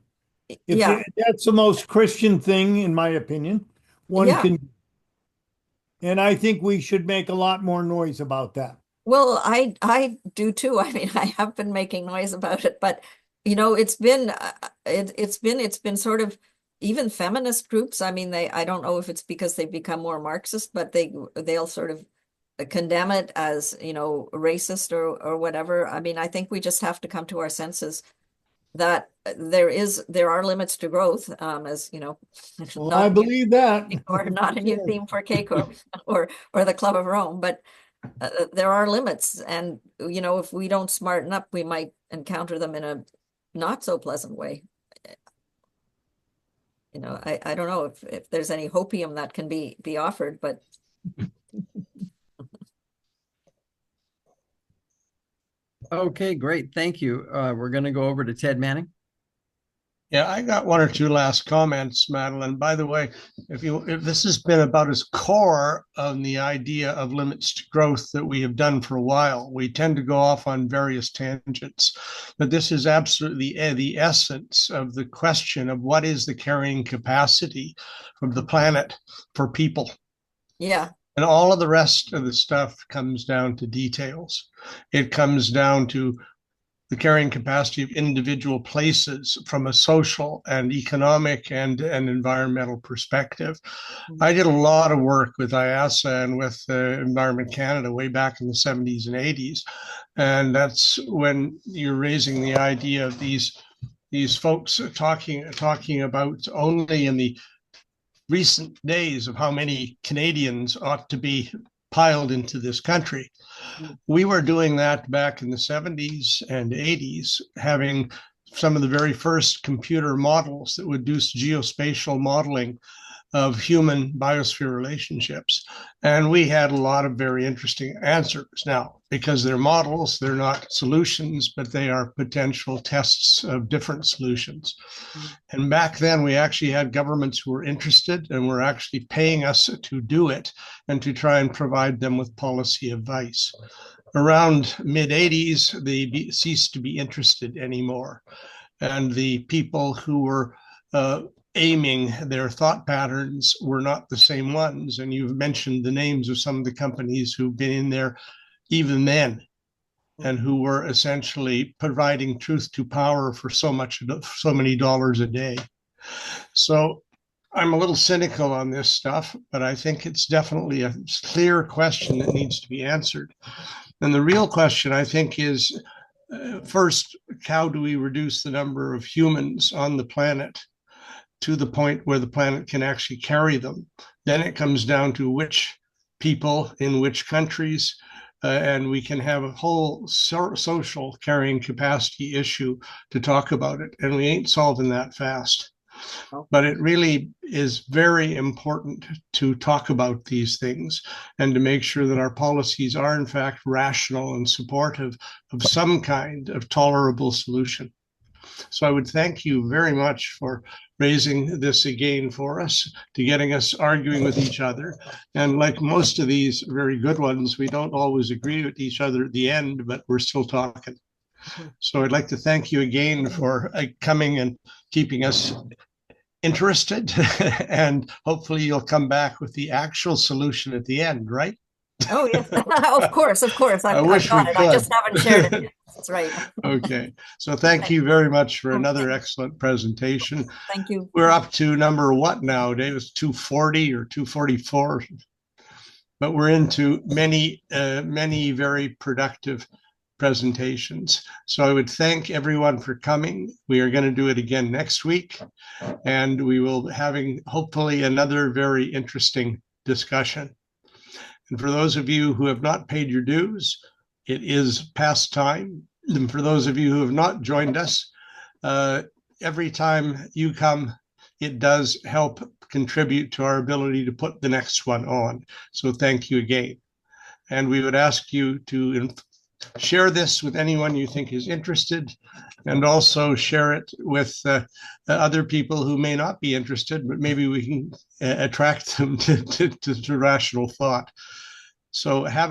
Yeah. That's the most Christian thing, in my opinion. And I think we should make a lot more noise about that. Well, I do too. I mean, I have been making noise about it, but it's been sort of, even feminist groups. I mean, I don't know if it's because they've become more Marxist, but they'll sort of condemn it as, racist or whatever. I mean, I think we just have to come to our senses that there are limits to growth, as Well, I believe that. or not a new theme for CACOR or the Club of Rome, but there are limits, and if we don't smarten up, we might encounter them in a not so pleasant way. I don't know if there's any hopium that can be offered, but Okay, great. Thank you. We're going to go over to Ted Manning. Yeah, I got one or two last comments, Madeline. By the way, if this has been about as core of the idea of limits to growth that we have done for a while. We tend to go off on various tangents, but this is absolutely the essence of the question of what is the carrying capacity of the planet for people. yeah. And all of the rest of the stuff comes down to details. It comes down to the carrying capacity of individual places from a social and economic and an environmental perspective. I did a lot of work with IASA and with Environment Canada way back in the 70s and 80s. And that's when you're raising the idea of these folks talking about only in the recent days of how many Canadians ought to be piled into this country. We were doing that back in the 70s and 80s, having some of the very first computer models that would do geospatial modeling of human biosphere relationships. And we had a lot of very interesting answers. Now, because they're models, they're not solutions, but they are potential tests of different solutions. And back then, we actually had governments who were interested and were actually paying us to do it and to try and provide them with policy advice. Around mid-80s, they ceased to be interested anymore. And the people who were aiming their thought patterns were not the same ones. And you've mentioned the names of some of the companies who've been in there even then, and who were essentially providing truth to power for so many dollars a day. So I'm a little cynical on this stuff, but I think it's definitely a clear question that needs to be answered. And the real question, I think, is first, how do we reduce the number of humans on the planet to the point where the planet can actually carry them? Then it comes down to which people in which countries, and we can have a whole social carrying capacity issue to talk about it. And we ain't solving that fast. But it really is very important to talk about these things and to make sure that our policies are in fact rational and supportive of some kind of tolerable solution. So I would thank you very much for raising this again for us, to getting us arguing with each other. And like most of these very good ones, we don't always agree with each other at the end, but we're still talking. So I'd like to thank you again for coming and keeping us interested. And hopefully you'll come back with the actual solution at the end, right? Oh, yes. Of course, of course. I I've wish got we it. I just could. haven't shared it yet. That's right. Okay, so thank you very much for Okay. another excellent presentation. Thank you. We're up to number what now, Dave? It's 240 or 244, but we're into many very productive presentations. So I would thank everyone for coming. We are going to do it again next week, and we will be having hopefully another very interesting discussion. And for those of you who have not paid your dues, it is past time. And for those of you who have not joined us, every time you come, it does help contribute to our ability to put the next one on. So thank you again. And we would ask you to share this with anyone you think is interested, and also share it with other people who may not be interested, but maybe we can attract them to rational thought. So have